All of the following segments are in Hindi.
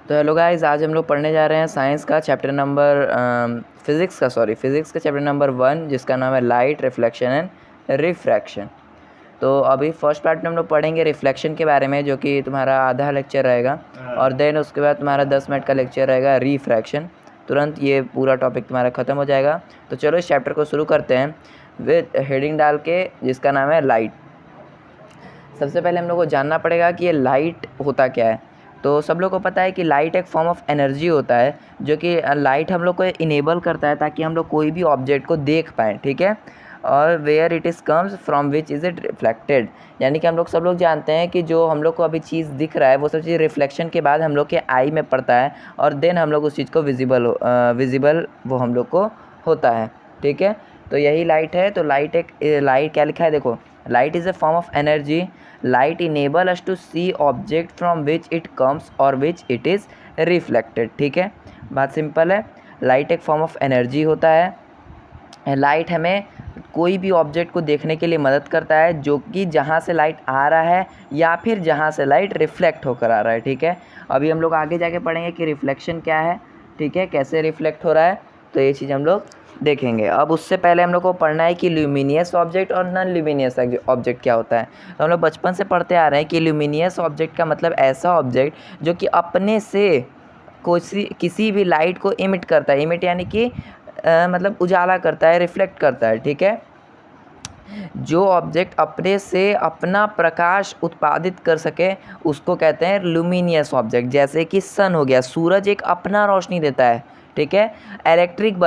तो हेलो गाइस, आज हम लोग पढ़ने जा रहे हैं साइंस का चैप्टर नंबर फिज़िक्स का चैप्टर नंबर 1, जिसका नाम है लाइट, रिफ्लेक्शन एंड रिफ्रैक्शन। तो अभी फर्स्ट पार्ट में हम लोग पढ़ेंगे रिफ्लेक्शन के बारे में, जो कि तुम्हारा आधा लेक्चर रहेगा, और देन उसके बाद तुम्हारा 10 मिनट का लेक्चर रहेगा रिफ्रैक्शन। तुरंत ये पूरा टॉपिक तुम्हारा ख़त्म हो जाएगा। तो चलो इस चैप्टर को शुरू करते हैं विद हेडिंग डाल के, जिसका नाम है लाइट। सबसे पहले हम लोग को जानना पड़ेगा कि ये लाइट होता क्या है। तो सब लोग को पता है कि लाइट एक फॉर्म ऑफ एनर्जी होता है, जो कि लाइट हम लोग को इनेबल करता है ताकि हम लोग कोई भी ऑब्जेक्ट को देख पाएँ, ठीक है। और where it is comes from which is it reflected, यानी कि हम लोग सब लोग जानते हैं कि जो हम लोग को अभी चीज़ दिख रहा है वो सब चीज़ रिफ्लेक्शन के बाद हम लोग के आई में पड़ता है, और देन हम लोग उस चीज़ को विजिबल वो हम लोग को होता है, ठीक है। तो यही लाइट है। तो लाइट क्या लिखा है, देखो, light is a form of energy. Light enable us to see object from which it comes और विच इट इज़ रिफ्लेक्टेड, ठीक है। बात सिंपल है, लाइट एक फॉर्म ऑफ एनर्जी होता है। लाइट हमें कोई भी ऑब्जेक्ट को देखने के लिए मदद करता है, जो कि जहाँ से लाइट आ रहा है या फिर जहाँ से लाइट रिफ्लेक्ट होकर आ रहा है, ठीक है। अभी हम लोग आगे जाके पढ़ेंगे कि रिफ्लेक्शन क्या है, ठीक है, कैसे रिफ्लेक्ट हो रहा है, तो ये चीज़ हम लोग देखेंगे। अब उससे पहले हम लोग को पढ़ना है कि ल्यूमिनियस ऑब्जेक्ट और नॉन ल्यूमिनियस ऑब्जेक्ट क्या होता है। तो हम लोग बचपन से पढ़ते आ रहे हैं कि ल्यूमिनियस ऑब्जेक्ट का मतलब ऐसा ऑब्जेक्ट जो कि अपने से किसी भी लाइट को इमिट करता है। इमिट यानी कि मतलब उजाला करता है, रिफ्लेक्ट करता है, ठीक है। जो ऑब्जेक्ट अपने से अपना प्रकाश उत्पादित कर सके उसको कहते हैं लुमिनियस ऑब्जेक्ट। जैसे कि सन हो गया, सूरज एक अपना रोशनी देता है, ठीक है। इलेक्ट्रिक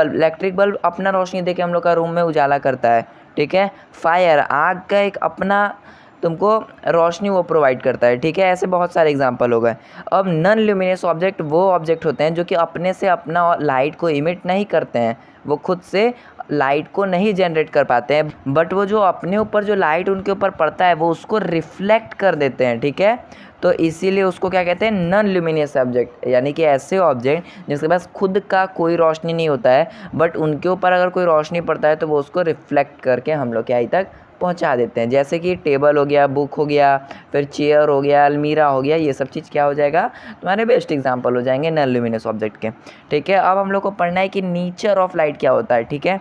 बल्ब अपना रोशनी देके हम लोग का रूम में उजाला करता है, ठीक है। फायर, आग का एक अपना तुमको रोशनी वो प्रोवाइड करता है, ठीक है। ऐसे बहुत सारे एग्जांपल हो गए। अब नॉन ल्यूमिनियस ऑब्जेक्ट वो ऑब्जेक्ट होते हैं जो कि अपने से अपना लाइट को इमिट नहीं करते हैं, वो खुद से लाइट को नहीं जनरेट कर पाते हैं, बट वो जो अपने ऊपर जो लाइट उनके ऊपर पड़ता है वो उसको रिफ्लेक्ट कर देते हैं, ठीक है। तो इसीलिए उसको क्या कहते हैं, नॉन ल्यूमिनियस ऑब्जेक्ट, यानी कि ऐसे ऑब्जेक्ट जिसके पास खुद का कोई रोशनी नहीं होता है, बट उनके ऊपर अगर कोई रोशनी पड़ता है तो वो उसको रिफ्लेक्ट करके हम लोग के आई तक पहुंचा देते हैं। जैसे कि टेबल हो गया, बुक हो गया, फिर चेयर हो गया, अलमीरा हो गया, ये सब चीज़ क्या हो जाएगा, तुम्हारे बेस्ट एग्जांपल हो जाएंगे नॉन ल्यूमिनियस ऑब्जेक्ट के, ठीक है। अब हम लोग को पढ़ना है कि नेचर ऑफ लाइट क्या होता है, ठीक है।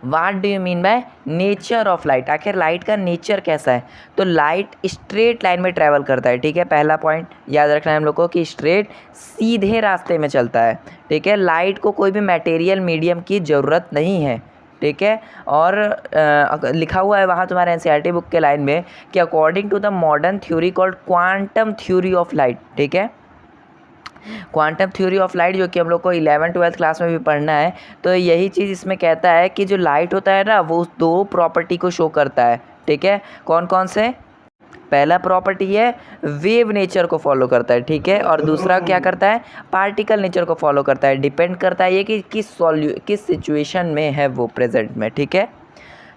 What do you mean by nature of light, आखिर लाइट का नेचर कैसा है। तो लाइट स्ट्रेट लाइन में ट्रैवल करता है, ठीक है। पहला पॉइंट याद रखना है हम लोग को कि स्ट्रेट सीधे रास्ते में चलता है, ठीक है। लाइट को कोई भी मटेरियल मीडियम की ज़रूरत नहीं है, ठीक है। और लिखा हुआ है वहाँ तुम्हारे एनसीईआरटी बुक के लाइन में कि according to the modern theory called quantum theory of light, ठीक है। क्वांटम थ्योरी ऑफ लाइट, जो कि हम लोग को 11th-12th क्लास में भी पढ़ना है। तो यही चीज़ इसमें कहता है कि जो लाइट होता है ना, वो दो प्रॉपर्टी को शो करता है, ठीक है। कौन कौन से, पहला प्रॉपर्टी है वेव नेचर को फॉलो करता है, ठीक है। और दूसरा क्या करता है, पार्टिकल नेचर को फॉलो करता है। डिपेंड करता है ये कि किस सिचुएशन में है वो प्रेजेंट में, ठीक है।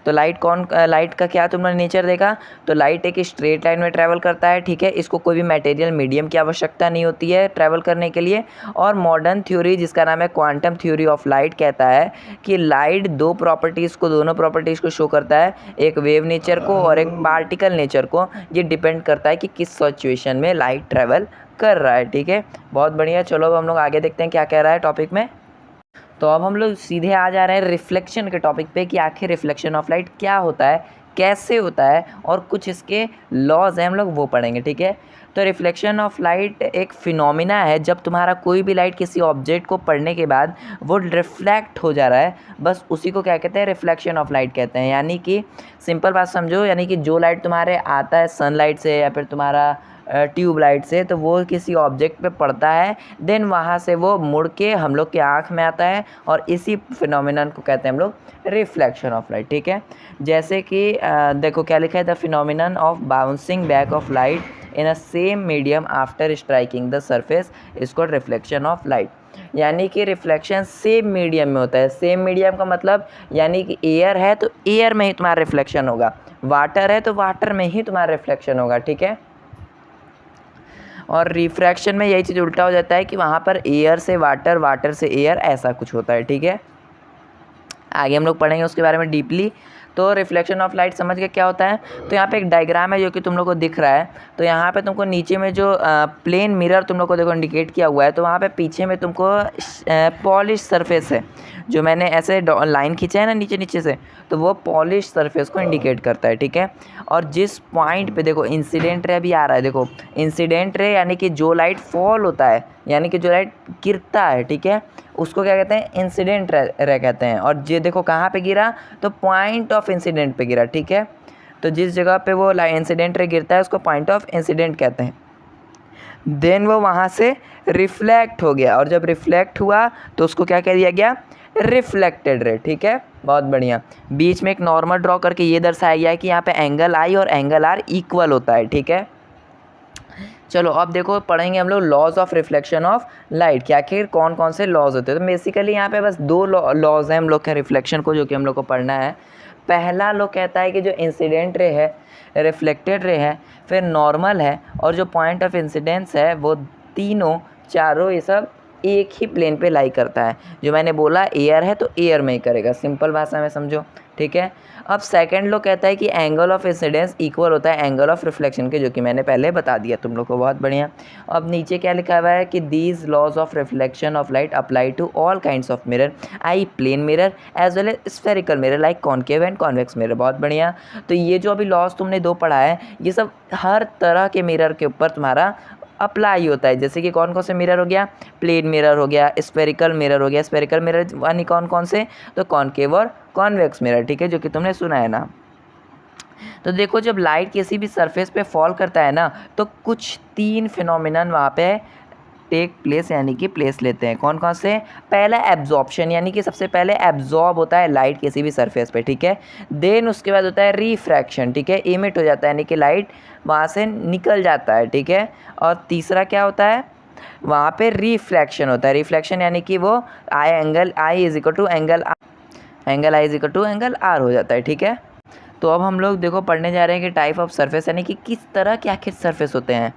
तो लाइट का क्या तुमने नेचर देखा, तो लाइट एक स्ट्रेट लाइन में ट्रैवल करता है, ठीक है। इसको कोई भी मटेरियल मीडियम की आवश्यकता नहीं होती है ट्रैवल करने के लिए। और मॉडर्न थ्योरी, जिसका नाम है क्वांटम थ्योरी ऑफ लाइट, कहता है कि लाइट दोनों प्रॉपर्टीज़ को शो करता है, एक वेव नेचर को और एक पार्टिकल नेचर को। ये डिपेंड करता है कि किस सिचुएशन में लाइट ट्रैवल कर रहा है, ठीक है। बहुत बढ़िया। चलो अब हम लोग आगे देखते हैं क्या कह रहा है टॉपिक में। तो अब हम लोग सीधे आ जा रहे हैं रिफ्लेक्शन के टॉपिक पे कि आखिर रिफ्लेक्शन ऑफ लाइट क्या होता है, कैसे होता है, और कुछ इसके लॉज हैं हम लोग वो पढ़ेंगे, ठीक है। तो रिफ्लेक्शन ऑफ लाइट एक फिनोमिना है जब तुम्हारा कोई भी लाइट किसी ऑब्जेक्ट को पढ़ने के बाद वो रिफ्लेक्ट हो जा रहा है, बस उसी को क्या कहते हैं, रिफ्लेक्शन ऑफ लाइट कहते हैं। यानी कि सिंपल बात समझो, यानी कि जो लाइट तुम्हारे आता है सनलाइट से या फिर तुम्हारा ट्यूब लाइट से, तो वो किसी ऑब्जेक्ट पे पड़ता है, देन वहाँ से वो मुड़ के हम लोग के आँख में आता है, और इसी फिनोमिनन को कहते हैं हम लोग रिफ्लेक्शन ऑफ लाइट, ठीक है। जैसे कि देखो क्या लिखा है, the phenomenon of bouncing back of light in a same medium after striking the surface is called reflection of light. यानी कि रिफ्लेक्शन सेम मीडियम में होता है। सेम मीडियम का मतलब यानी कि एयर है तो एयर में ही तुम्हारा रिफ्लेक्शन होगा, वाटर है तो वाटर में ही तुम्हारा रिफ्लेक्शन होगा, ठीक है। और रिफ्रैक्शन में यही चीज़ उल्टा हो जाता है कि वहाँ पर एयर से वाटर, वाटर से एयर, ऐसा कुछ होता है, ठीक है। आगे हम लोग पढ़ेंगे उसके बारे में डीपली। तो रिफ्लेक्शन ऑफ लाइट समझ के क्या होता है। तो यहाँ पे एक डायग्राम है जो कि तुम लोग को दिख रहा है। तो यहाँ पे तुमको नीचे में जो प्लेन मिरर तुम लोग को देखो इंडिकेट किया हुआ है, तो वहाँ पे पीछे में तुमको पॉलिश सरफेस है, जो मैंने ऐसे लाइन खींचा है ना नीचे नीचे से, तो वो पॉलिश सरफेस को इंडिकेट करता है, ठीक है। और जिस पॉइंट पे देखो इंसिडेंट रे भी आ रहा है, देखो इंसिडेंट रे यानी कि जो लाइट फॉल होता है, यानी कि जो लाइट गिरता है, ठीक है, उसको क्या कहते हैं, इंसिडेंट रे कहते हैं। और ये देखो कहाँ पे गिरा, तो पॉइंट ऑफ इंसिडेंट पे गिरा, ठीक है। तो जिस जगह पे वो इंसिडेंट रे गिरता है उसको पॉइंट ऑफ इंसिडेंट कहते हैं। देन वो वहाँ से रिफ्लेक्ट हो गया, और जब रिफ्लेक्ट हुआ तो उसको क्या कह दिया गया, रिफ्लेक्टेड रे, ठीक है। बहुत बढ़िया। बीच में एक नॉर्मल ड्रॉ करके ये दर्शाया गया है कि यहाँ पे एंगल आई और एंगल आर इक्वल होता है, ठीक है। चलो अब देखो पढ़ेंगे हम लोग laws of reflection of light, कि आखिर कौन कौन से लॉज होते हैं। तो बेसिकली यहाँ पे बस दो लॉज हैं हम लोग के रिफ्लेक्शन को, जो कि हम लोग को पढ़ना है। पहला लॉ कहता है कि जो इंसिडेंट रे है, रिफ्लेक्टेड रे है, फिर नॉर्मल है, और जो पॉइंट ऑफ इंसिडेंस है, वो तीनों चारों ये सब एक ही प्लेन पे लाई करता है। जो मैंने बोला एयर है तो एयर में ही करेगा, सिंपल भाषा में समझो, ठीक है। अब सेकंड लॉ कहता है कि एंगल ऑफ इंसिडेंस इक्वल होता है एंगल ऑफ रिफ्लेक्शन के, जो कि मैंने पहले बता दिया तुम लोग को, बहुत बढ़िया। अब नीचे क्या लिखा हुआ है कि these laws of reflection of light apply to all kinds of mirror, I plane mirror as well as spherical mirror like concave and convex mirror. बहुत बढ़िया। तो ये जो अभी लॉज तुमने दो पढ़ा है, ये सब हर तरह के मिरर के ऊपर तुम्हारा अप्लाई होता है। जैसे कि कौन कौन से मिरर हो गया, प्लेन मिरर हो गया, स्फेरिकल मिरर हो गया। स्फेरिकल मिरर यानी कौन कौन से, तो कॉनकेव और कॉन्वेक्स मिरर, ठीक है, जो कि तुमने सुना है ना। तो देखो जब लाइट किसी भी सरफेस पे फॉल करता है ना, तो कुछ तीन फिनोमिनन वहाँ पे टेक प्लेस, यानी कि प्लेस लेते हैं। कौन कौन से, पहला एब्जॉर्प्शन, यानी कि सबसे पहले एब्जॉर्ब होता है लाइट किसी भी सरफेस पे, ठीक है। देन उसके बाद होता है रिफ्रैक्शन, ठीक है, इमिट हो जाता है, यानी कि लाइट वहाँ से निकल जाता है, ठीक है। और तीसरा क्या होता है, वहाँ पे रिफ्लेक्शन होता है। रिफ्लेक्शन यानी कि वो angle I is equal to angle I is equal to angle R हो जाता है, ठीक है। तो अब हम लोग देखो पढ़ने जा रहे हैं कि टाइप ऑफ सरफेस, यानी कि किस तरह के आखिर सरफेस होते हैं,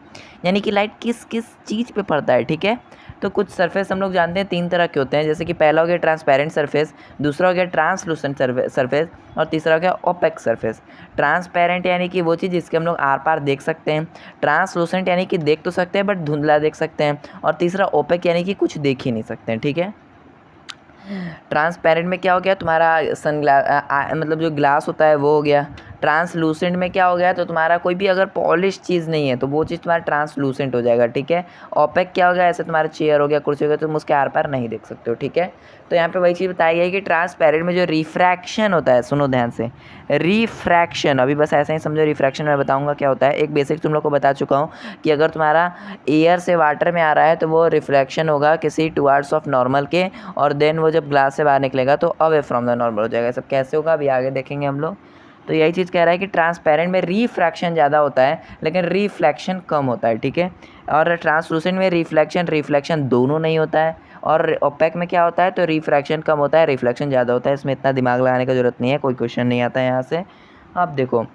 यानी कि लाइट किस किस चीज़ पे पड़ता है, ठीक है। तो कुछ सरफेस हम लोग जानते हैं तीन तरह के होते हैं, जैसे कि पहला हो गया ट्रांसपेरेंट सरफेस, दूसरा हो गया ट्रांसलूसेंट सरफेस, और तीसरा हो गया ओपेक सरफेस। ट्रांसपेरेंट यानी कि वो चीज़ जिसके हम लोग आर पार देख सकते हैं, ट्रांसलूसेंट यानी कि देख तो सकते हैं बट धुंधला देख सकते हैं, और तीसरा ओपेक यानी कि कुछ देख ही नहीं सकते हैं, ठीक है। ट्रांसपेरेंट में क्या हो गया तुम्हारा मतलब जो ग्लास होता है वो हो गया। ट्रांसलूसेंट में क्या हो गया, तो तुम्हारा कोई भी अगर पॉलिश चीज़ नहीं है तो वो चीज़ तुम्हारा ट्रांसलूसेंट हो जाएगा, ठीक है। ओपेक क्या हो गया, ऐसे तुम्हारा चेयर हो गया, कुर्सी हो गया, तुम उसके आर पार नहीं देख सकते हो, ठीक है। तो यहाँ पे वही चीज़ बताई गई कि ट्रांसपेरेंट में जो रिफ्रैक्शन होता है, सुनो ध्यान से, रिफ्रैक्शन, अभी बस ऐसा ही समझो, रिफ्रैक्शन मैं बताऊँगा क्या होता है। एक बेसिक तुम लोग को बता चुका हूँ कि अगर तुम्हारा एयर से वाटर में आ रहा है तो वो रिफ्रैक्शन होगा किसी टुवार्ड्स ऑफ नॉर्मल के, और देन वो जब ग्लास से बाहर निकलेगा तो अवे फ्रॉम द नॉर्मल हो जाएगा। सब कैसे होगा अभी आगे देखेंगे हम लोग। तो यही चीज़ कह रहा है कि ट्रांसपेरेंट में रिफ्रैक्शन ज़्यादा होता है लेकिन रिफ्लेक्शन कम होता है, ठीक है। और ट्रांसलूसेंट में रिफ्लेक्शन दोनों नहीं होता है, और ओपेक में क्या होता है, तो रिफ्रैक्शन कम होता है, रिफ्लेक्शन ज़्यादा होता है। इसमें इतना दिमाग लगाने की ज़रूरत नहीं है, कोई क्वेश्चन नहीं आता है यहाँ से। अब देखो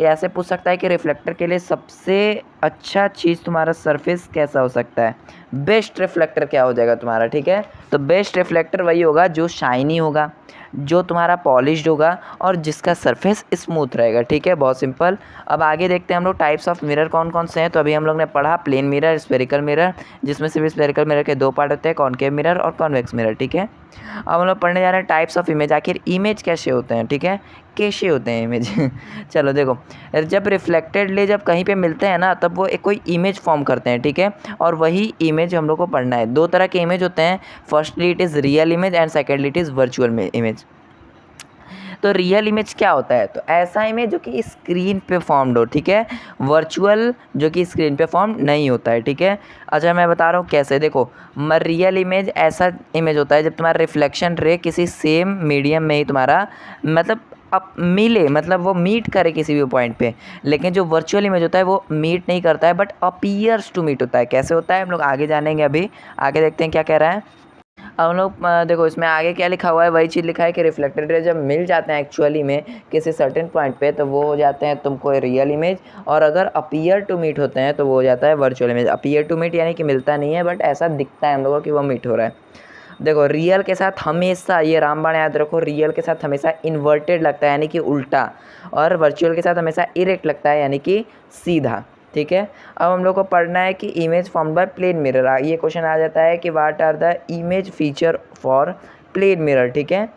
ऐसे पूछ सकता है कि रिफ्लेक्टर के लिए सबसे अच्छा चीज़ तुम्हारा सरफेस कैसा हो सकता है, बेस्ट रिफ्लेक्टर क्या हो जाएगा तुम्हारा, ठीक है। तो बेस्ट रिफ्लेक्टर वही होगा जो शाइनी होगा, जो तुम्हारा पॉलिश्ड होगा, और जिसका सरफेस स्मूथ रहेगा, ठीक है। बहुत सिंपल। अब आगे देखते हैं हम लोग टाइप्स ऑफ मिरर कौन कौन से हैं। तो अभी हम लोग ने पढ़ा प्लेन मिरर, स्फेरिकल मिरर, जिसमें सिर्फ स्फेरिकल मिरर के दो पार्ट होते हैं, कॉनकेव मिरर और कॉन्वेक्स मिरर, ठीक है। अब हम लोग पढ़ने जा रहे हैं टाइप्स ऑफ इमेज, आखिर इमेज कैसे होते हैं, ठीक है, कैसे होते हैं इमेज चलो देखो, जब रिफ्लेक्टेड ले जब कहीं पे मिलते हैं ना, तब वो एक कोई इमेज फॉर्म करते हैं, ठीक है। और वही इमेज हम लोग को पढ़ना है। दो तरह के इमेज होते हैं, firstly it is real image and secondly it is virtual image. तो रियल इमेज क्या होता है, तो ऐसा इमेज जो कि स्क्रीन पे फॉर्म्ड हो, ठीक है। वर्चुअल जो कि स्क्रीन पे फॉर्म नहीं होता है, ठीक है। अच्छा मैं बता रहा हूँ कैसे, देखो रियल इमेज ऐसा इमेज होता है जब तुम्हारा रिफ्लेक्शन रे किसी सेम मीडियम में ही तुम्हारा मतलब अब मिले, मतलब वो मीट करे किसी भी पॉइंट पे। लेकिन जो वर्चुअल इमेज होता है वो मीट नहीं करता है बट अपीयर्स टू मीट होता है। कैसे होता है हम लोग आगे जानेंगे, अभी आगे देखते हैं क्या कह रहा है। अब हम लोग देखो इसमें आगे क्या लिखा हुआ है, वही चीज़ लिखा है कि रिफ्लेक्टेड रे जब मिल जाते हैं एक्चुअली में किसी सर्टेन पॉइंट पे, तो वो हो जाते हैं तुमको रियल इमेज, और अगर अपीयर टू मीट होते हैं तो वो हो जाता है virtual image. Appear to meet यानी कि मिलता नहीं है बट ऐसा दिखता है हम लोगों को कि वो मीट हो रहा है। देखो रियल के साथ हमेशा, ये रामबाण याद रखो, रियल के साथ हमेशा इन्वर्टेड लगता है यानी कि उल्टा, और वर्चुअल के साथ हमेशा इरेक्ट लगता है यानी कि सीधा। ठीक है, अब हम लोग को पढ़ना है कि image form by plane mirror. ये क्वेश्चन आ जाता है कि what are the image feature for plane mirror. ठीक है,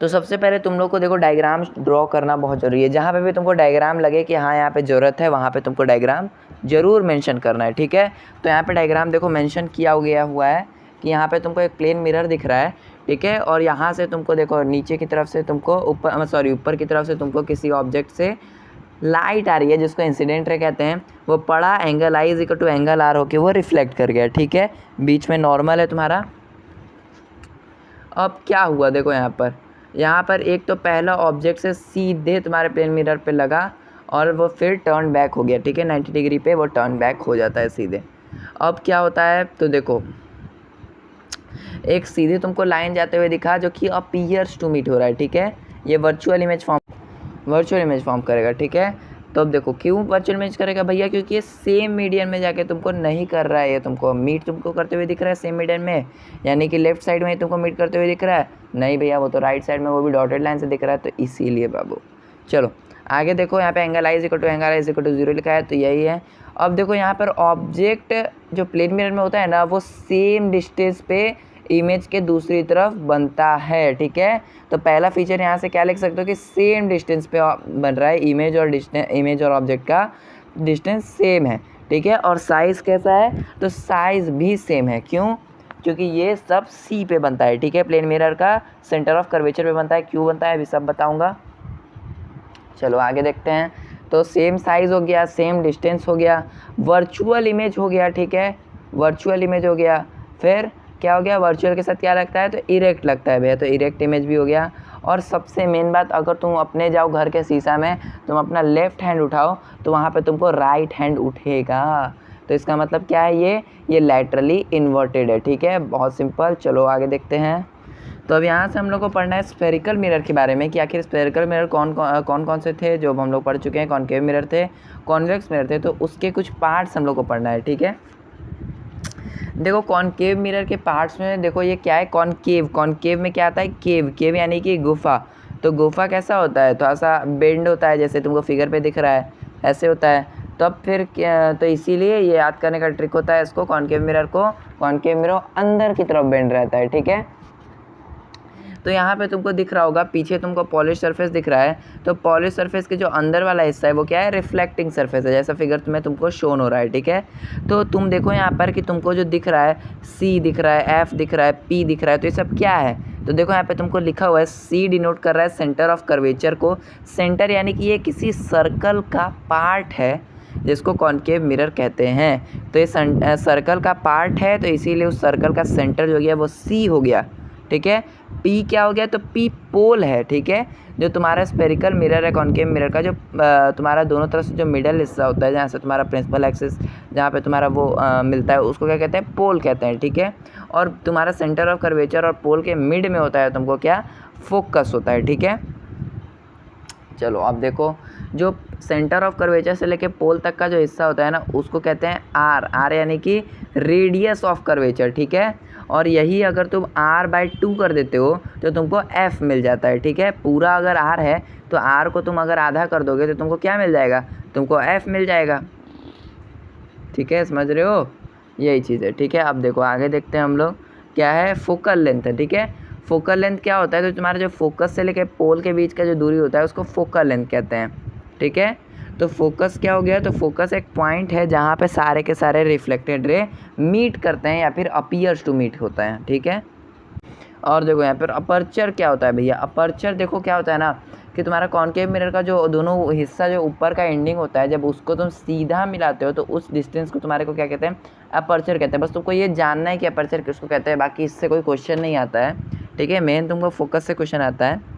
तो सबसे पहले तुम लोग को देखो डायग्राम ड्रॉ करना बहुत ज़रूरी है। जहाँ पे भी तुमको डायग्राम लगे कि हाँ यहाँ पे ज़रूरत है, वहाँ पे तुमको डायग्राम ज़रूर मेंशन करना है। ठीक है, तो यहाँ पे डायग्राम देखो मेंशन किया गया हुआ है कि यहाँ पे तुमको एक प्लेन मिरर दिख रहा है। ठीक है, और यहाँ से तुमको देखो नीचे की तरफ से तुमको ऊपर की तरफ से तुमको किसी ऑब्जेक्ट से लाइट आ रही है जिसको इंसिडेंट रे कहते हैं। वो पड़ा, angle I is equal to angle R होके वो रिफ्लेक्ट कर गया। ठीक है, बीच में नॉर्मल है तुम्हारा। अब क्या हुआ देखो यहाँ पर एक तो पहला ऑब्जेक्ट से सीधे तुम्हारे प्लेन मिरर पे लगा और वो फिर टर्न बैक हो गया। ठीक है, 90 डिग्री पे वो टर्न बैक हो जाता है सीधे। अब क्या होता है तो देखो एक सीधे तुमको लाइन जाते हुए दिखा जो कि अपीयर्स टू मीट हो रहा है। ठीक है, ये वर्चुअल इमेज फॉर्म करेगा। ठीक है, तो अब देखो क्यों वर्चुअल इमेज करेगा भैया, क्योंकि ये सेम मीडियन में जाके तुमको नहीं कर रहा है, ये तुमको मीट तुमको करते हुए दिख रहा है सेम मीडियन में, यानी कि लेफ्ट साइड में ही तुमको मीट करते हुए दिख रहा है। नहीं भैया, वो तो राइट साइड में, वो भी डॉटेड लाइन से दिख रहा है, तो इसीलिए बाबू। चलो आगे देखो, यहाँ पे angle I is equal to 0 लिखा है, तो यही है। अब देखो यहाँ पर ऑब्जेक्ट जो प्लेन मिरर में होता है ना, वो सेम डिस्टेंस पे इमेज के दूसरी तरफ बनता है। ठीक है, तो पहला फीचर यहाँ से क्या लिख सकते हो कि सेम डिस्टेंस पे बन रहा है, इमेज और ऑब्जेक्ट का डिस्टेंस सेम है। ठीक है, और साइज़ कैसा है तो साइज़ भी सेम है। क्यों, क्योंकि ये सब सी पे बनता है। ठीक है, प्लेन मिरर का सेंटर ऑफ कर्वेचर पे बनता है। क्यों बनता है अभी सब बताऊँगा। चलो आगे देखते हैं। तो सेम साइज़ हो गया, सेम डिस्टेंस हो गया, वर्चुअल इमेज हो गया। ठीक है, वर्चुअल इमेज हो गया, फिर क्या हो गया, वर्चुअल के साथ क्या लगता है तो इरेक्ट लगता है भैया, तो इरेक्ट इमेज भी हो गया। और सबसे मेन बात, अगर तुम अपने जाओ घर के शीशा में, तुम अपना लेफ़्ट हैंड उठाओ तो वहाँ पे तुमको राइट हैंड उठेगा, तो इसका मतलब क्या है, ये लैटरली इन्वर्टेड है। ठीक है, बहुत सिंपल। चलो आगे देखते हैं। तो अब यहाँ से हम लोग को पढ़ना है स्फेरिकल मिरर के बारे में कि आखिर स्फेरिकल मिरर कौन से थे जो हम लोग पढ़ चुके हैं। कॉनकेव मिरर थे, कॉन्वेक्स मिरर थे, तो उसके कुछ पार्ट्स हम लोग को पढ़ना है। ठीक है, देखो कॉनकेव मिरर के पार्ट्स में देखो ये क्या है, कॉनकेव में क्या आता है, केव यानी कि गुफा। तो गुफा कैसा होता है, थोड़ा सा बेंड होता है, जैसे तुमको फिगर पे दिख रहा है ऐसे होता है। तो अब फिर तो इसीलिए ये याद करने का ट्रिक होता है इसको, कॉनकेव मिरर अंदर की तरफ बेंड रहता है। ठीक है, तो यहाँ पे तुमको दिख रहा होगा पीछे तुमको पॉलिश सरफेस दिख रहा है, तो पॉलिश सरफेस के जो अंदर वाला हिस्सा है वो क्या है, रिफ्लेक्टिंग सरफेस है, जैसा फिगर में तुमको शोन हो रहा है। ठीक है, तो तुम देखो यहाँ पर कि तुमको जो दिख रहा है सी दिख रहा है, एफ दिख रहा है, पी दिख रहा है, तो ये सब क्या है, तो देखो यहाँ पे तुमको लिखा हुआ है सी डिनोट कर रहा है सेंटर ऑफ कर्वेचर को। सेंटर यानी कि ये किसी सर्कल का पार्ट है जिसको कॉनकेव मिरर कहते हैं। तो ये सर्कल का पार्ट है, तो इसीलिए उस सर्कल का सेंटर जो गया वो सी हो गया। ठीक है, पी क्या हो गया, तो पी पोल है। ठीक है, जो तुम्हारा स्फेरिकल मिरर है कॉनकेव मिरर का, जो तुम्हारा दोनों तरफ से जो मिडल हिस्सा होता है, जहाँ से तुम्हारा प्रिंसिपल एक्सिस जहाँ पे तुम्हारा वो मिलता है, उसको क्या कहते हैं, पोल कहते हैं। ठीक है, और तुम्हारा सेंटर ऑफ कर्वेचर और पोल के मिड में होता है तुमको क्या, फोकस होता है। ठीक है, चलो अब देखो जो सेंटर ऑफ कर्वेचर से लेके पोल तक का जो हिस्सा होता है ना, उसको कहते हैं आर यानी कि रेडियस ऑफ कर्वेचर। ठीक है, और यही अगर तुम r/2 कर देते हो तो तुमको f मिल जाता है। ठीक है, पूरा अगर r है तो r को तुम अगर आधा कर दोगे तो तुमको क्या मिल जाएगा, तुमको f मिल जाएगा। ठीक है, समझ रहे हो, यही चीज़ है। ठीक है, अब देखो आगे देखते हैं हम लोग क्या है, फोकल लेंथ है। ठीक है, फोकल लेंथ क्या होता है, तो तुम्हारा जो फोकस से लेके पोल के बीच का जो दूरी होता है उसको फोकल लेंथ कहते हैं। ठीक है, तो फोकस क्या हो गया, तो फोकस एक पॉइंट है जहाँ पे सारे के सारे रिफ्लेक्टेड रे मीट करते हैं या फिर अपीयर्स टू मीट होता है। ठीक है, और देखो यहाँ पर अपर्चर क्या होता है भैया, अपर्चर देखो क्या होता है ना कि तुम्हारा कॉनकेव मिरर का जो दोनों हिस्सा जो ऊपर का एंडिंग होता है, जब उसको तुम सीधा मिलाते हो तो उस डिस्टेंस को तुम्हारे को क्या कहते हैं, अपर्चर कहते हैं। बस तुमको ये जानना है कि अपर्चर किसको कहते हैं, बाकी इससे कोई क्वेश्चन नहीं आता है। ठीक है, मेन तुमको फोकस से क्वेश्चन आता है।